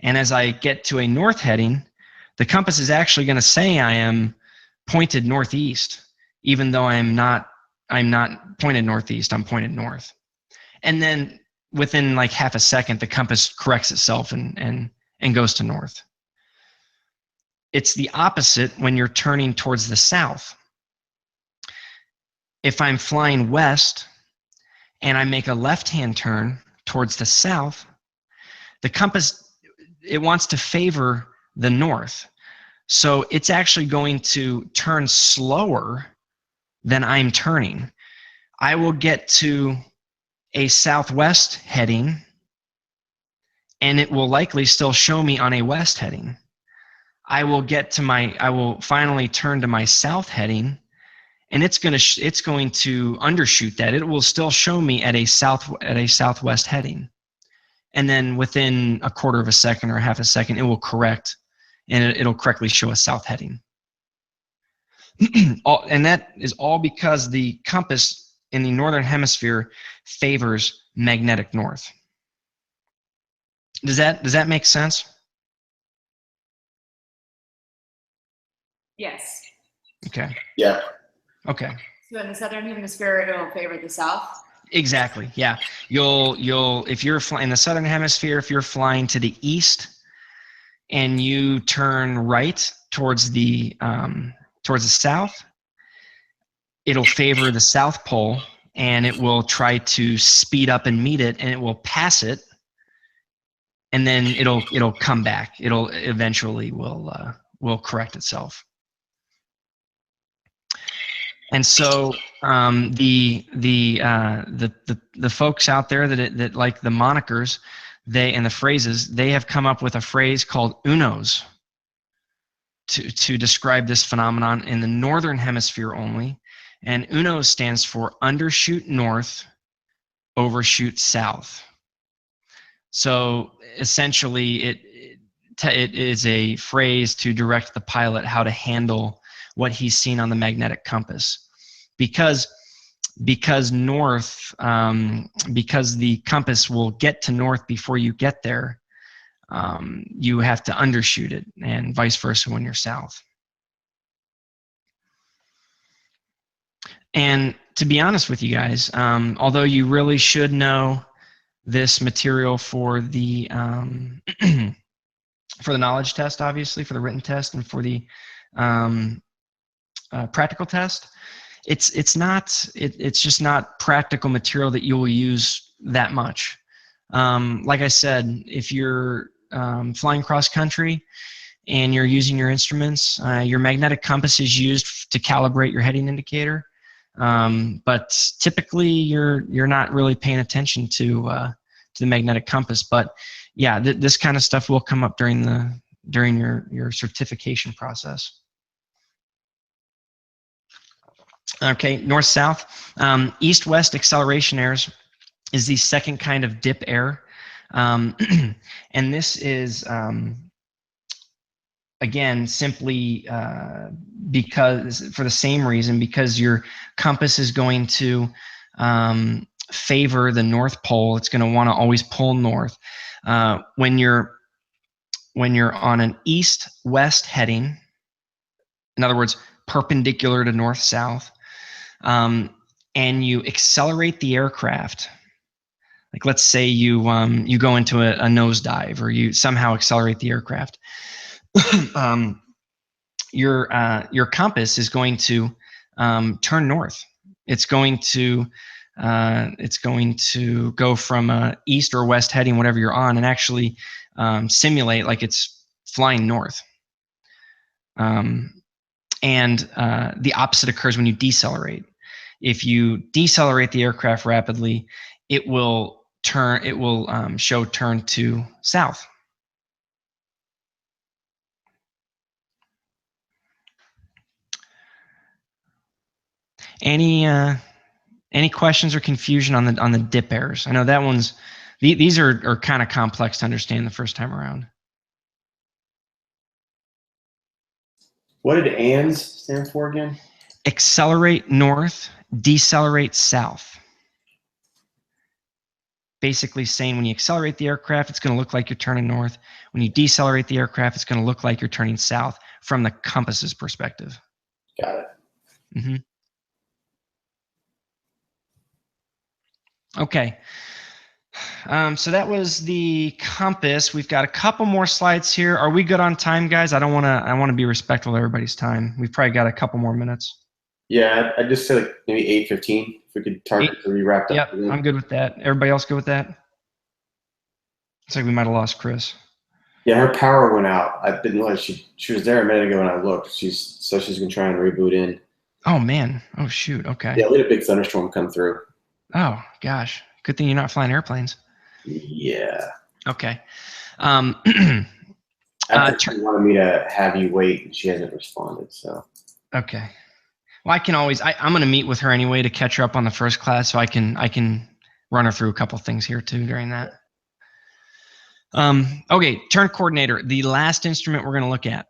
And as I get to a north heading, the compass is actually going to say I am pointed northeast, even though I'm not pointed northeast, I'm pointed north. And then within like half a second, the compass corrects itself and goes to north. It's the opposite when you're turning towards the south. If I'm flying west and I make a left-hand turn towards the south, the compass, it wants to favor the north. So it's actually going to turn slower than I'm turning. I will get to a southwest heading, and it will likely still show me on a west heading. I will finally turn to my south heading, and it's going to undershoot that. It will still show me at a southwest heading. And then within a quarter of a second or half a second, it will correct, and it'll correctly show a south heading. And that is all because the compass in the northern hemisphere favors magnetic north. Does that make sense? Yes. Okay. Yeah. Okay. So in the southern hemisphere, it will favor the south? Exactly. Yeah. You'll if you're flying in the southern hemisphere, if you're flying to the east and you turn right towards the south, it'll favor the South Pole, and it will try to speed up and meet it, and it will pass it, and then it'll come back. It'll eventually will correct itself. And so the folks out there that like the monikers, and the phrases, they have come up with a phrase called UNOS to describe this phenomenon in the northern hemisphere only. And UNOS stands for undershoot north, overshoot south. So essentially, it is a phrase to direct the pilot how to handle what he's seen on the magnetic compass, because north, because the compass will get to north before you get there. You have to undershoot it, and vice versa when you're south. And to be honest with you guys, although you really should know this material for the for the knowledge test, obviously, for the written test, and for the practical test, it's just not practical material that you will use that much. Like I said, if you're flying cross country and you're using your instruments, your magnetic compass is used to calibrate your heading indicator. But typically you're not really paying attention to the magnetic compass. But yeah, this kind of stuff will come up during during your certification process. Okay, north-south. East-west acceleration errors is the second kind of dip error. And this is, again, simply because, for the same reason, because your compass is going to favor the North Pole. It's going to want to always pull north. When you're on an east-west heading, in other words, perpendicular to north-south, and you accelerate the aircraft, like let's say you go into a nosedive, or you somehow accelerate the aircraft, your compass is going to turn north. It's going to go from east or west heading, whatever you're on, and actually simulate like it's flying north. And the opposite occurs when you decelerate. If you decelerate the aircraft rapidly, it will show turn to south. Any questions or confusion on the dip errors? I know that one's these are kind of complex to understand the first time around. What did ANS stand for again? Accelerate north, decelerate south. Basically saying when you accelerate the aircraft, it's going to look like you're turning north. When you decelerate the aircraft, it's going to look like you're turning south from the compass's perspective. Got it. Mm-hmm. Okay. So that was the compass. We've got a couple more slides here. Are we good on time, guys? I want to be respectful of everybody's time. We've probably got a couple more minutes. Yeah, I just say like maybe 8:15. If we could target to be wrapped up. Yep, I'm good with that. Everybody else good with that? Looks like we might have lost Chris. Yeah, her power went out. I didn't realize she was there a minute ago when I looked. She's gonna try and reboot in. Oh man. Oh shoot. Okay. Yeah, we had a big thunderstorm come through. Oh gosh. Good thing you're not flying airplanes. Yeah. Okay. She wanted me to have you wait, and she hasn't responded. So. Okay. Well, I can always. I'm going to meet with her anyway to catch her up on the first class, so I can run her through a couple things here too during that. Okay, turn coordinator, the last instrument we're going to look at.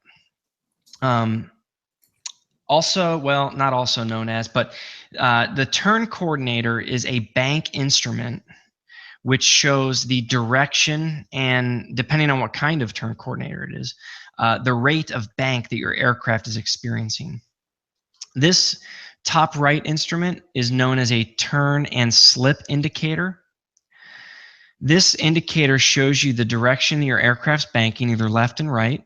Also, well, not also known as, but the turn coordinator is a bank instrument which shows the direction and, depending on what kind of turn coordinator it is, the rate of bank that your aircraft is experiencing. This top right instrument is known as a turn and slip indicator. This indicator shows you the direction your aircraft's banking, either left and right,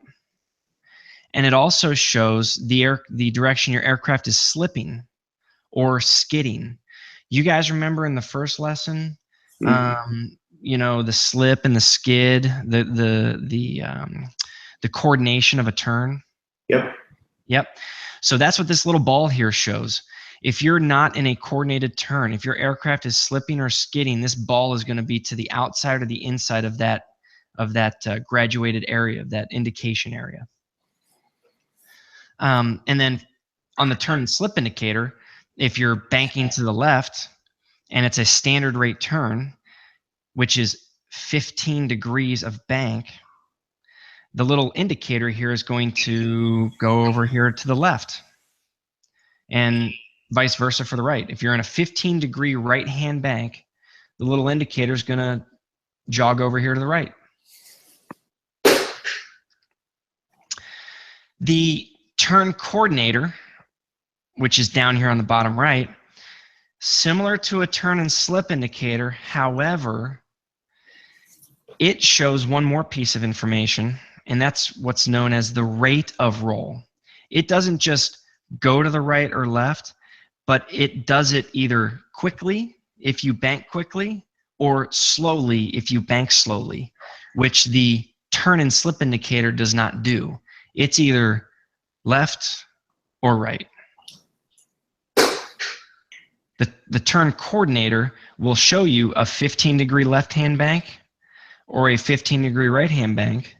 and it also shows the direction your aircraft is slipping or skidding. You guys remember in the first lesson, you know, the slip and the skid, the coordination of a turn? Yep. So that's what this little ball here shows. If you're not in a coordinated turn, if your aircraft is slipping or skidding, this ball is going to be to the outside or the inside of that graduated area, of that indication area. And then on the turn and slip indicator, if you're banking to the left and it's a standard rate turn, which is 15 degrees of bank, the little indicator here is going to go over here to the left, and vice versa for the right. If you're in a 15-degree right-hand bank, the little indicator is going to jog over here to the right. The turn coordinator, which is down here on the bottom right, similar to a turn and slip indicator, however, it shows one more piece of information, and that's what's known as the rate of roll. It doesn't just go to the right or left, but it does it either quickly if you bank quickly or slowly if you bank slowly, which the turn and slip indicator does not do. It's either left or right. The turn coordinator will show you a 15-degree left-hand bank or a 15-degree right-hand bank,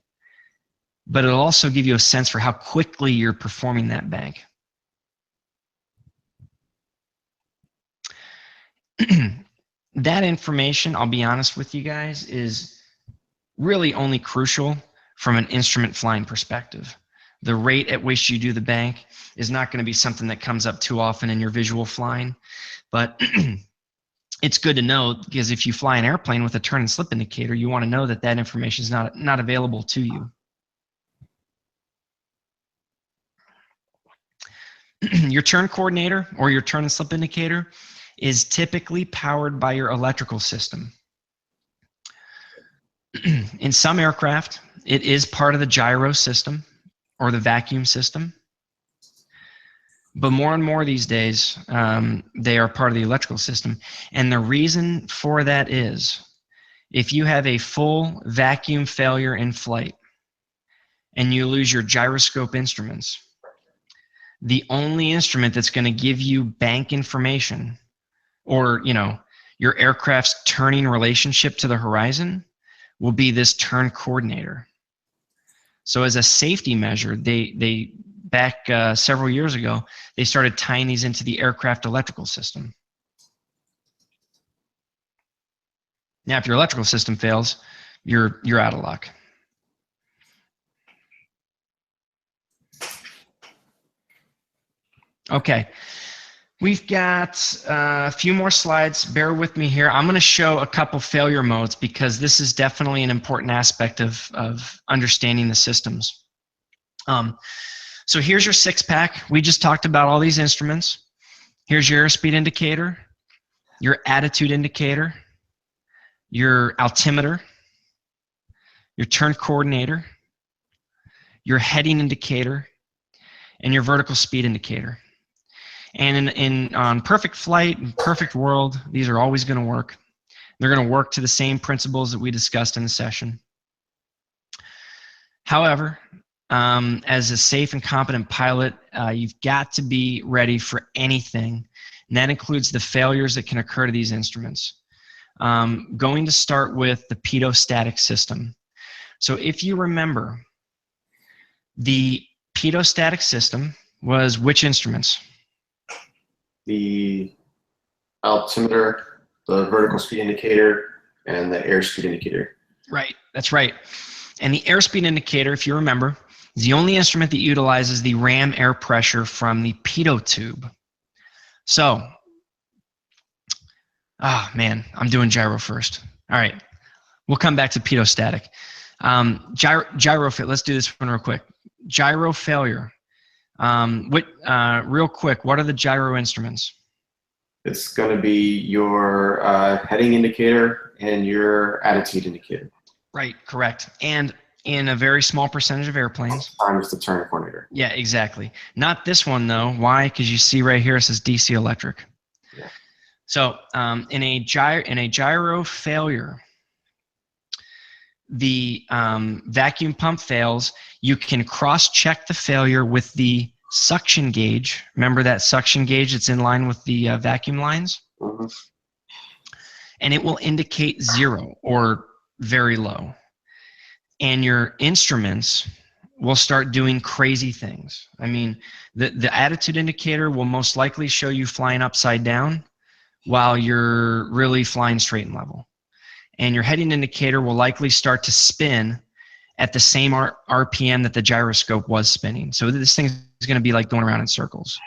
but it'll also give you a sense for how quickly you're performing that bank. That information, I'll be honest with you guys, is really only crucial from an instrument flying perspective. The rate at which you do the bank is not going to be something that comes up too often in your visual flying, but it's good to know, because if you fly an airplane with a turn and slip indicator, you want to know that that information is not available to you. Your turn coordinator or your turn and slip indicator is typically powered by your electrical system. In some aircraft, it is part of the gyro system or the vacuum system. But more and more these days, they are part of the electrical system. And the reason for that is, if you have a full vacuum failure in flight and you lose your gyroscope instruments, the only instrument that's going to give you bank information, or your aircraft's turning relationship to the horizon, will be this turn coordinator. So as a safety measure, they back several years ago, they started tying these into the aircraft electrical system. Now, if your electrical system fails, you're out of luck. Okay, we've got a few more slides. Bear with me here. I'm going to show a couple failure modes because this is definitely an important aspect of understanding the systems. So here's your 6-pack. We just talked about all these instruments. Here's your airspeed indicator, your attitude indicator, your altimeter, your turn coordinator, your heading indicator, and your vertical speed indicator. And on perfect flight and perfect world, these are always going to work. They're going to work to the same principles that we discussed in the session. However, as a safe and competent pilot, you've got to be ready for anything, and that includes the failures that can occur to these instruments. Going to start with the pedostatic system. So if you remember, the pedostatic system was which instruments? The altimeter, the vertical speed indicator, and the airspeed indicator. Right, that's right. And the airspeed indicator, if you remember, is the only instrument that utilizes the ram air pressure from the pitot tube. So, man, I'm doing gyro first. All right, we'll come back to pedostatic. Gyro fit, let's do this one real quick. Gyro failure. Real quick, what are the gyro instruments? It's going to be your heading indicator and your attitude indicator. Right, correct. And in a very small percentage of airplanes. Times the turn coordinator. Yeah, exactly. Not this one though. Why? Because you see right here it says DC electric. Yeah. So in a gyro failure, the vacuum pump fails. You can cross-check the failure with the suction gauge. Remember that suction gauge that's in line with the vacuum lines? Mm-hmm. And it will indicate 0 or very low. And your instruments will start doing crazy things. I mean, the attitude indicator will most likely show you flying upside down while you're really flying straight and level. And your heading indicator will likely start to spin at the same RPM that the gyroscope was spinning. So this thing is going to be like going around in circles.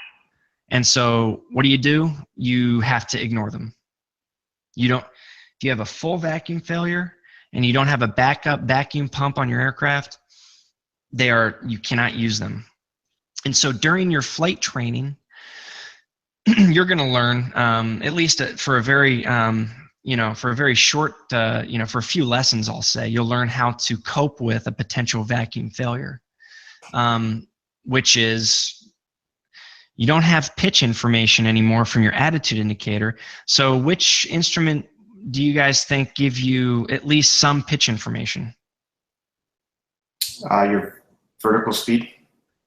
And so what do? You have to ignore them. If you have a full vacuum failure and you don't have a backup vacuum pump on your aircraft, you cannot use them. And so during your flight training, you're going to learn, at least for a very, for a very short, for a few lessons, I'll say, you'll learn how to cope with a potential vacuum failure, which is you don't have pitch information anymore from your attitude indicator. So which instrument do you guys think give you at least some pitch information? Your vertical speed.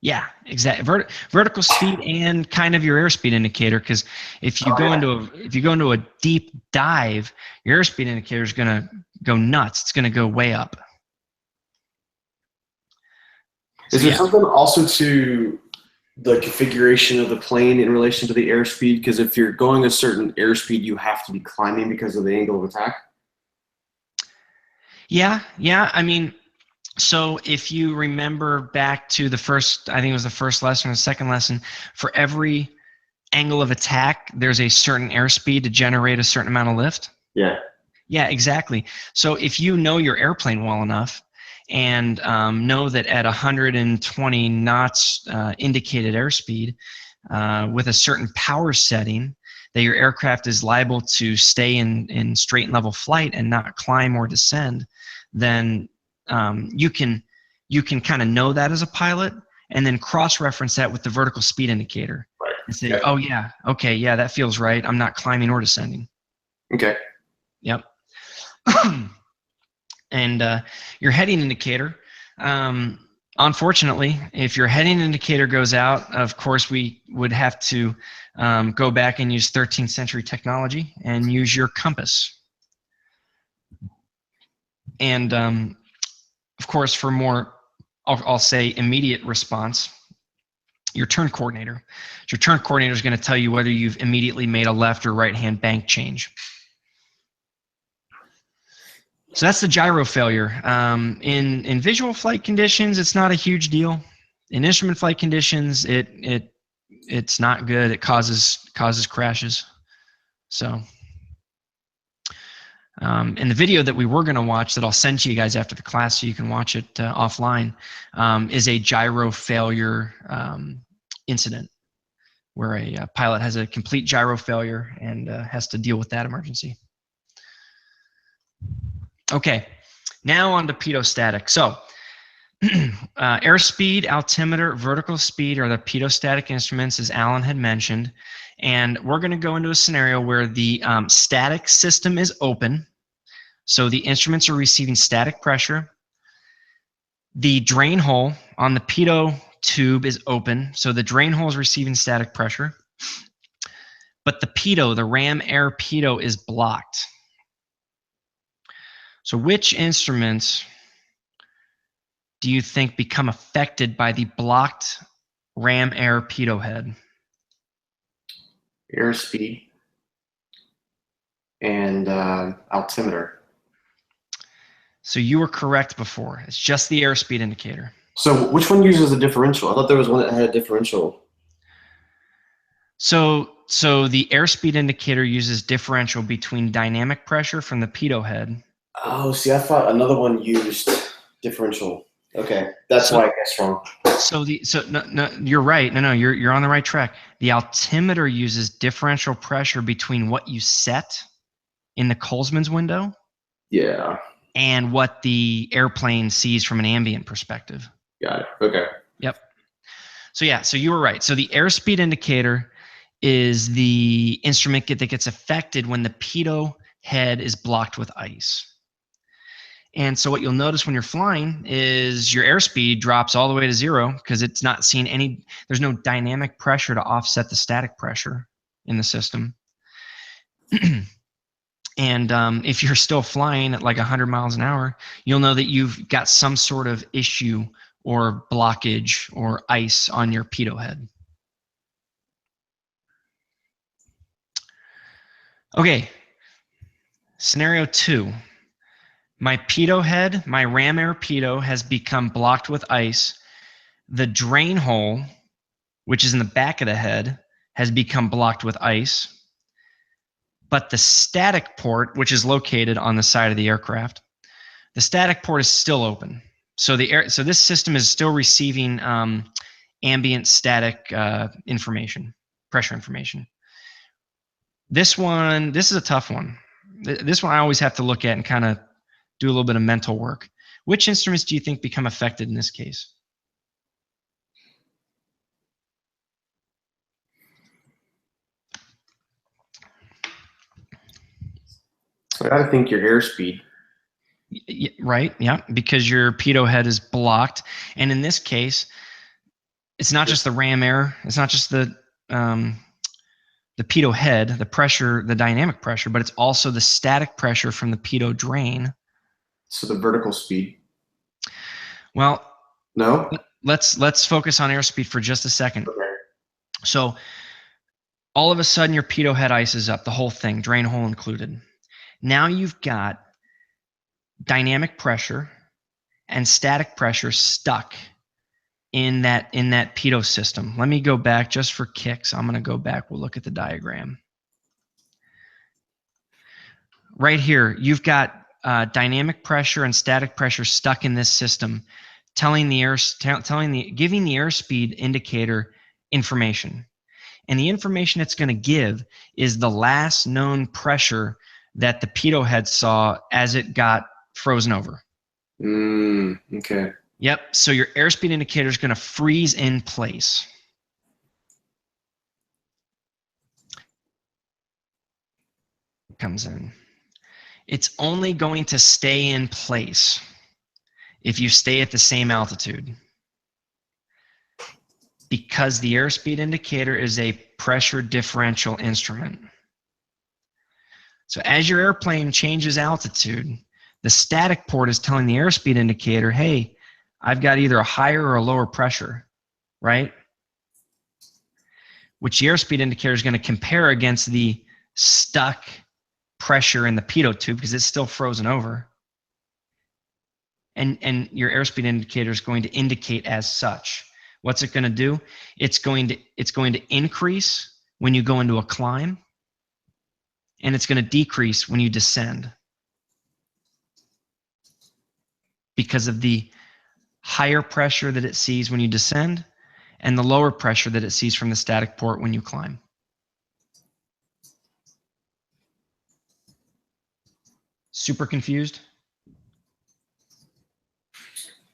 Yeah, exactly. Vertical speed and kind of your airspeed indicator, because if you go into a deep dive, your airspeed indicator is going to go nuts. It's going to go way up. Is there something also to the configuration of the plane in relation to the airspeed? Because if you're going a certain airspeed, you have to be climbing because of the angle of attack. Yeah. I mean, so if you remember back to the first, I think it was the first lesson or the second lesson, for every angle of attack, there's a certain airspeed to generate a certain amount of lift. Yeah. Yeah, exactly. So if you know your airplane well enough and know that at 120 knots indicated airspeed with a certain power setting, that your aircraft is liable to stay in straight and level flight and not climb or descend, then you can kind of know that as a pilot and then cross-reference that with the vertical speed indicator. Right. And say, oh yeah, okay, yeah, that feels right. I'm not climbing or descending. Okay. Yep. And your heading indicator, unfortunately, if your heading indicator goes out, of course, we would have to go back and use 13th century technology and use your compass. And of course, for more, I'll say immediate response, your turn coordinator. Your turn coordinator is going to tell you whether you've immediately made a left or right-hand bank change. So that's the gyro failure. In visual flight conditions, it's not a huge deal. In instrument flight conditions, it's not good. It causes crashes. So in the video that we were going to watch, that I'll send to you guys after the class so you can watch it offline, is a gyro failure incident where a pilot has a complete gyro failure and has to deal with that emergency. Okay, now on to pedostatic. So airspeed, altimeter, vertical speed are the pedostatic instruments, as Alan had mentioned. And we're going to go into a scenario where the static system is open. So the instruments are receiving static pressure. The drain hole on the pedo tube is open. So the drain hole is receiving static pressure. But the pedo, the ram air pedo, is blocked. So which instruments do you think become affected by the blocked ram air pedo head? Airspeed and altimeter. So you were correct before. It's just the airspeed indicator. So which one uses a differential? I thought there was one that had a differential. So the airspeed indicator uses differential between dynamic pressure from the pedo head. Oh, see, I thought another one used differential. Okay, that's why I guessed wrong. No, you're right. No, you're on the right track. The altimeter uses differential pressure between what you set in the Colesman's window, yeah, and what the airplane sees from an ambient perspective. Got it. Okay. Yep. So yeah, so you were right. So the airspeed indicator is the instrument that gets affected when the pedo head is blocked with ice. And so what you'll notice when you're flying is your airspeed drops all the way to zero because it's not seeing any, there's no dynamic pressure to offset the static pressure in the system. And if you're still flying at like 100 miles an hour, you'll know that you've got some sort of issue or blockage or ice on your pedo head. Okay, scenario 2. My pedo head, my ram air pedo, has become blocked with ice. The drain hole, which is in the back of the head, has become blocked with ice. But the static port, which is located on the side of the aircraft, the static port is still open. So this system is still receiving ambient static information, pressure information. This is a tough one. This one I always have to look at and kind of do a little bit of mental work. Which instruments do you think become affected in this case? So I got to think your airspeed. Right, yeah, because your pedo head is blocked. And in this case, it's not just the ram air, it's not just the pedo head, the pressure, the dynamic pressure, but it's also the static pressure from the pedo drain. So the vertical speed. Well, no, let's focus on airspeed for just a second. Okay. So all of a sudden your pitot head ices up, the whole thing, drain hole included. Now you've got dynamic pressure and static pressure stuck in that pitot system. Let me go back just for kicks. I'm going to go back. We'll look at the diagram. Right here, you've got dynamic pressure and static pressure stuck in this system, giving the airspeed indicator information. And the information it's going to give is the last known pressure that the pitot head saw as it got frozen over. Okay. Yep. So your airspeed indicator is going to freeze in place. Comes in. It's only going to stay in place if you stay at the same altitude, because the airspeed indicator is a pressure differential instrument. So as your airplane changes altitude, the static port is telling the airspeed indicator, hey, I've got either a higher or a lower pressure, right? Which the airspeed indicator is going to compare against the stuck pressure in the pitot tube because it's still frozen over. And your airspeed indicator is going to indicate as such. What's it going to do? It's going to increase when you go into a climb, and it's going to decrease when you descend, because of the higher pressure that it sees when you descend and the lower pressure that it sees from the static port when you climb. Super confused?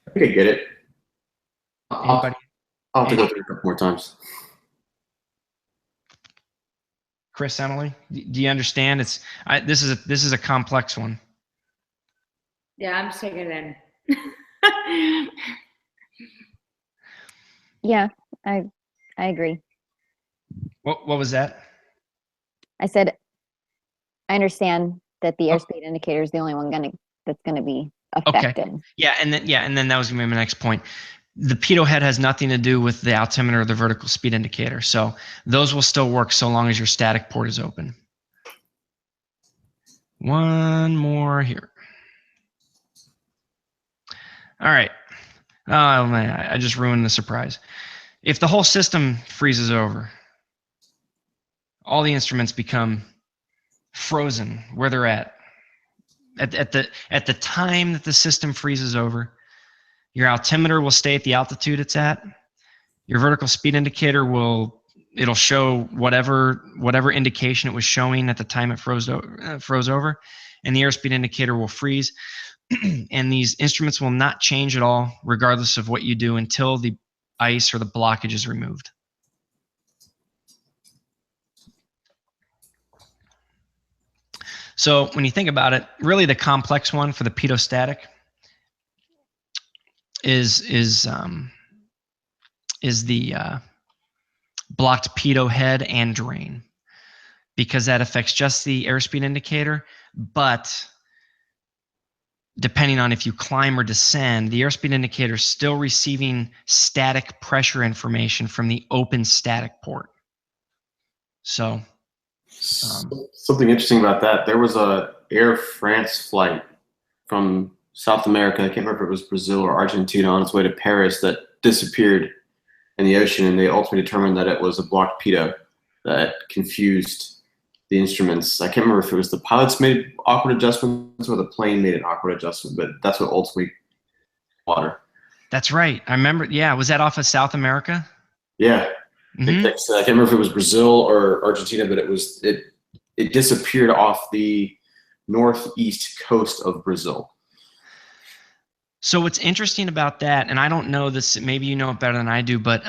I think I get it. Anybody? I'll have to go through it a couple more times. Chris, Emily, do you understand? This is a complex one. Yeah, I'm taking it in. Yeah, I agree. What was that? I said, I understand that the airspeed indicator is the only one that's gonna be affected. Okay. Yeah, and then that was gonna be my next point. The pitot head has nothing to do with the altimeter or the vertical speed indicator. So those will still work so long as your static port is open. One more here. All right. Oh man, I just ruined the surprise. If the whole system freezes over, all the instruments become frozen where they're at. At the time that the system freezes over, your altimeter will stay at the altitude it's at. Your vertical speed indicator it'll show whatever indication it was showing at the time it froze over, and the airspeed indicator will freeze. And these instruments will not change at all, regardless of what you do, until the ice or the blockage is removed. So when you think about it, really the complex one for the pitot-static is the blocked pitot head and drain, because that affects just the airspeed indicator. But depending on if you climb or descend, the airspeed indicator is still receiving static pressure information from the open static port. So something interesting about that, there was a Air France flight from South America, I can't remember if it was Brazil or Argentina, on its way to Paris that disappeared in the ocean, and they ultimately determined that it was a blocked pitot that confused the instruments. I can't remember if it was the pilots made awkward adjustments or the plane made an awkward adjustment, but that's what ultimately water. That's right. I remember. Yeah, was that off of South America? Yeah. Mm-hmm. I can't remember if it was Brazil or Argentina, but it disappeared off the northeast coast of Brazil. So what's interesting about that, and I don't know this, maybe you know it better than I do, but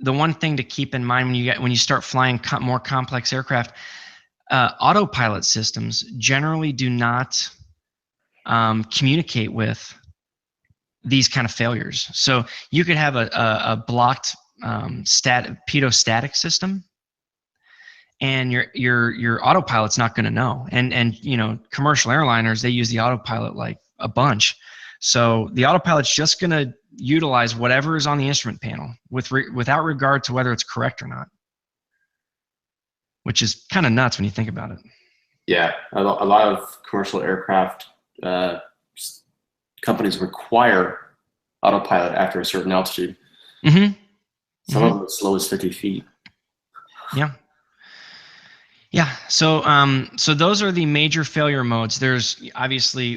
the one thing to keep in mind when you start flying more complex aircraft, autopilot systems generally do not communicate with these kind of failures. So you could have a blocked pitot-static system, and your autopilot's not going to know. And you know, commercial airliners, they use the autopilot like a bunch. So the autopilot's just going to utilize whatever is on the instrument panel without regard to whether it's correct or not, which is kind of nuts when you think about it. Yeah, a lot of commercial aircraft companies require autopilot after a certain altitude. Mm-hmm. Some of them as low as 50 feet. Yeah. Yeah. So so those are the major failure modes. There's obviously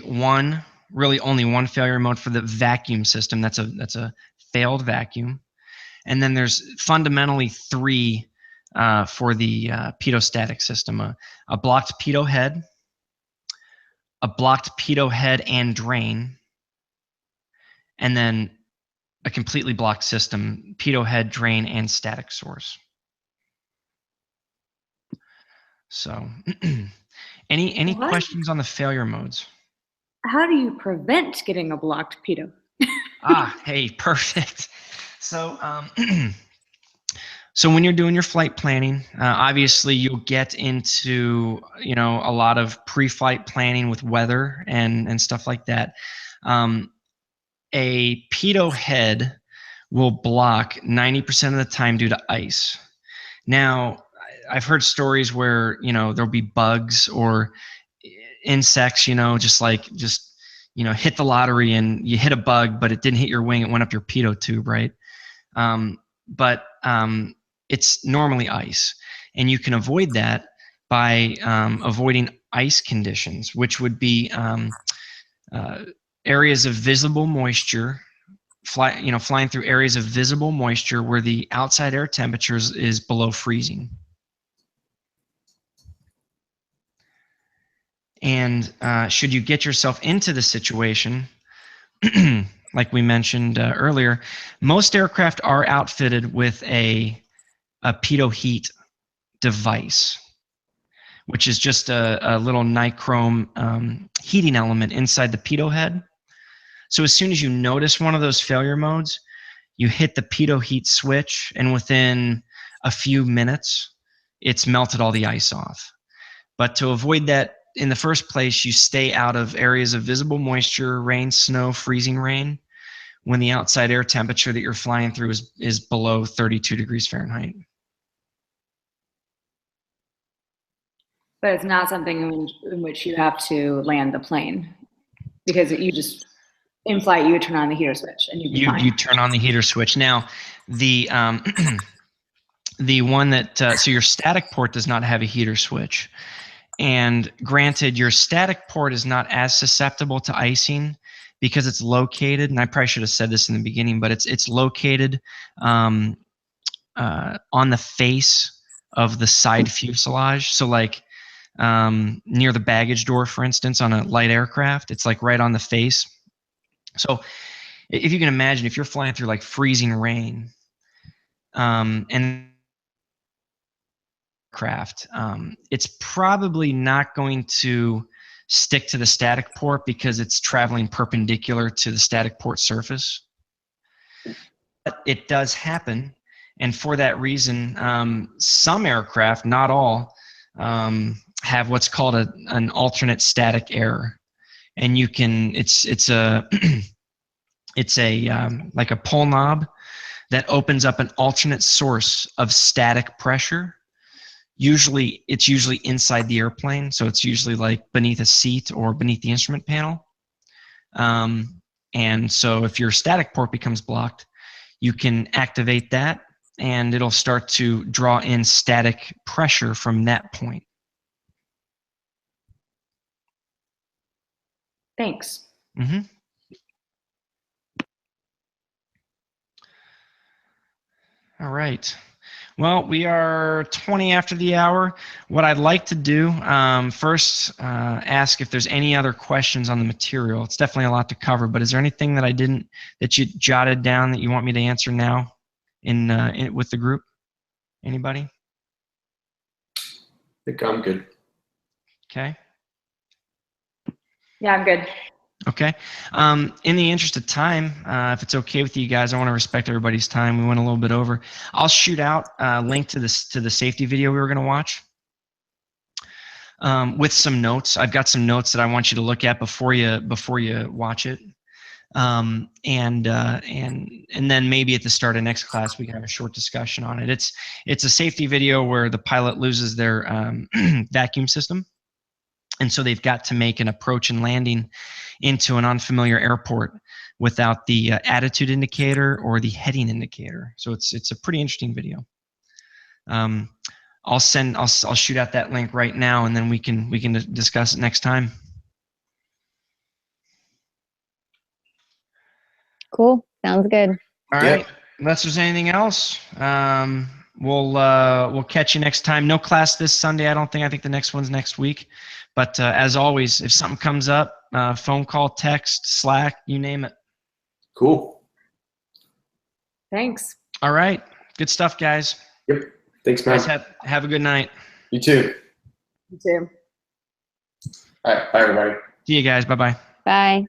really only one failure mode for the vacuum system. That's a failed vacuum. And then there's fundamentally three for the pitot-static system: a blocked pitot head, a blocked pitot head and drain, and then a completely blocked system: pitot head, drain, and static source. So, any What? questions on the failure modes? How do you prevent getting a blocked pitot? Hey, perfect. So, so when you're doing your flight planning, obviously you'll get into a lot of pre-flight planning with weather and stuff like that. A pitot head will block 90% of the time due to ice. Now, I've heard stories where there'll be bugs or insects, just hit the lottery and you hit a bug, but it didn't hit your wing; it went up your pitot tube, right? But it's normally ice, and you can avoid that by avoiding ice conditions, which would be areas of visible moisture. Flying through areas of visible moisture where the outside air temperature is below freezing. And should you get yourself into the situation, like we mentioned earlier, most aircraft are outfitted with a pitot heat device, which is just a little nichrome heating element inside the pitot head. So as soon as you notice one of those failure modes, you hit the pitot heat switch, and within a few minutes, it's melted all the ice off. But to avoid that in the first place, you stay out of areas of visible moisture, rain, snow, freezing rain, when the outside air temperature that you're flying through is below 32 degrees Fahrenheit. But it's not something in which you have to land the plane, because you just, in flight, you would turn on the heater switch and you'd be fine. You turn on the heater switch. Now, the the one that so your static port does not have a heater switch, and granted, your static port is not as susceptible to icing because it's located. And I probably should have said this in the beginning, but it's located on the face of the side fuselage. So like near the baggage door, for instance, on a light aircraft, it's like right on the face. So if you can imagine, if you're flying through like freezing rain and craft, it's probably not going to stick to the static port because it's traveling perpendicular to the static port surface. But it does happen, and for that reason, some aircraft, not all, have what's called an alternate static error, and you can it's a it's a like a pull knob that opens up an alternate source of static pressure. It's usually inside the airplane, so it's usually like beneath a seat or beneath the instrument panel. And so if your static port becomes blocked, you can activate that, and it'll start to draw in static pressure from that point. Thanks. Mm-hmm. All right. Well, we are 20 after the hour. What I'd like to do, first ask if there's any other questions on the material. It's definitely a lot to cover, but is there anything that that you jotted down that you want me to answer now with the group? Anybody? I think I'm good. Okay. Yeah, I'm good. Okay. In the interest of time, if it's okay with you guys, I want to respect everybody's time. We went a little bit over. I'll shoot out a link to the safety video we were going to watch with some notes. I've got some notes that I want you to look at before you watch it. And then maybe at the start of next class we can have a short discussion on it. It's a safety video where the pilot loses their vacuum system, and so they've got to make an approach and landing into an unfamiliar airport without the attitude indicator or the heading indicator. So it's a pretty interesting video. I'll shoot out that link right now, and then we can discuss it next time. Cool. Sounds good. All right. Unless there's anything else, we'll catch you next time. No class this Sunday, I don't think. I think the next one's next week. But as always, if something comes up, phone call, text, Slack, you name it. Cool. Thanks. All right. Good stuff, guys. Yep. Thanks, man. Guys, have a good night. You too. You too. All right. Bye, everybody. See you guys. Bye-bye. Bye.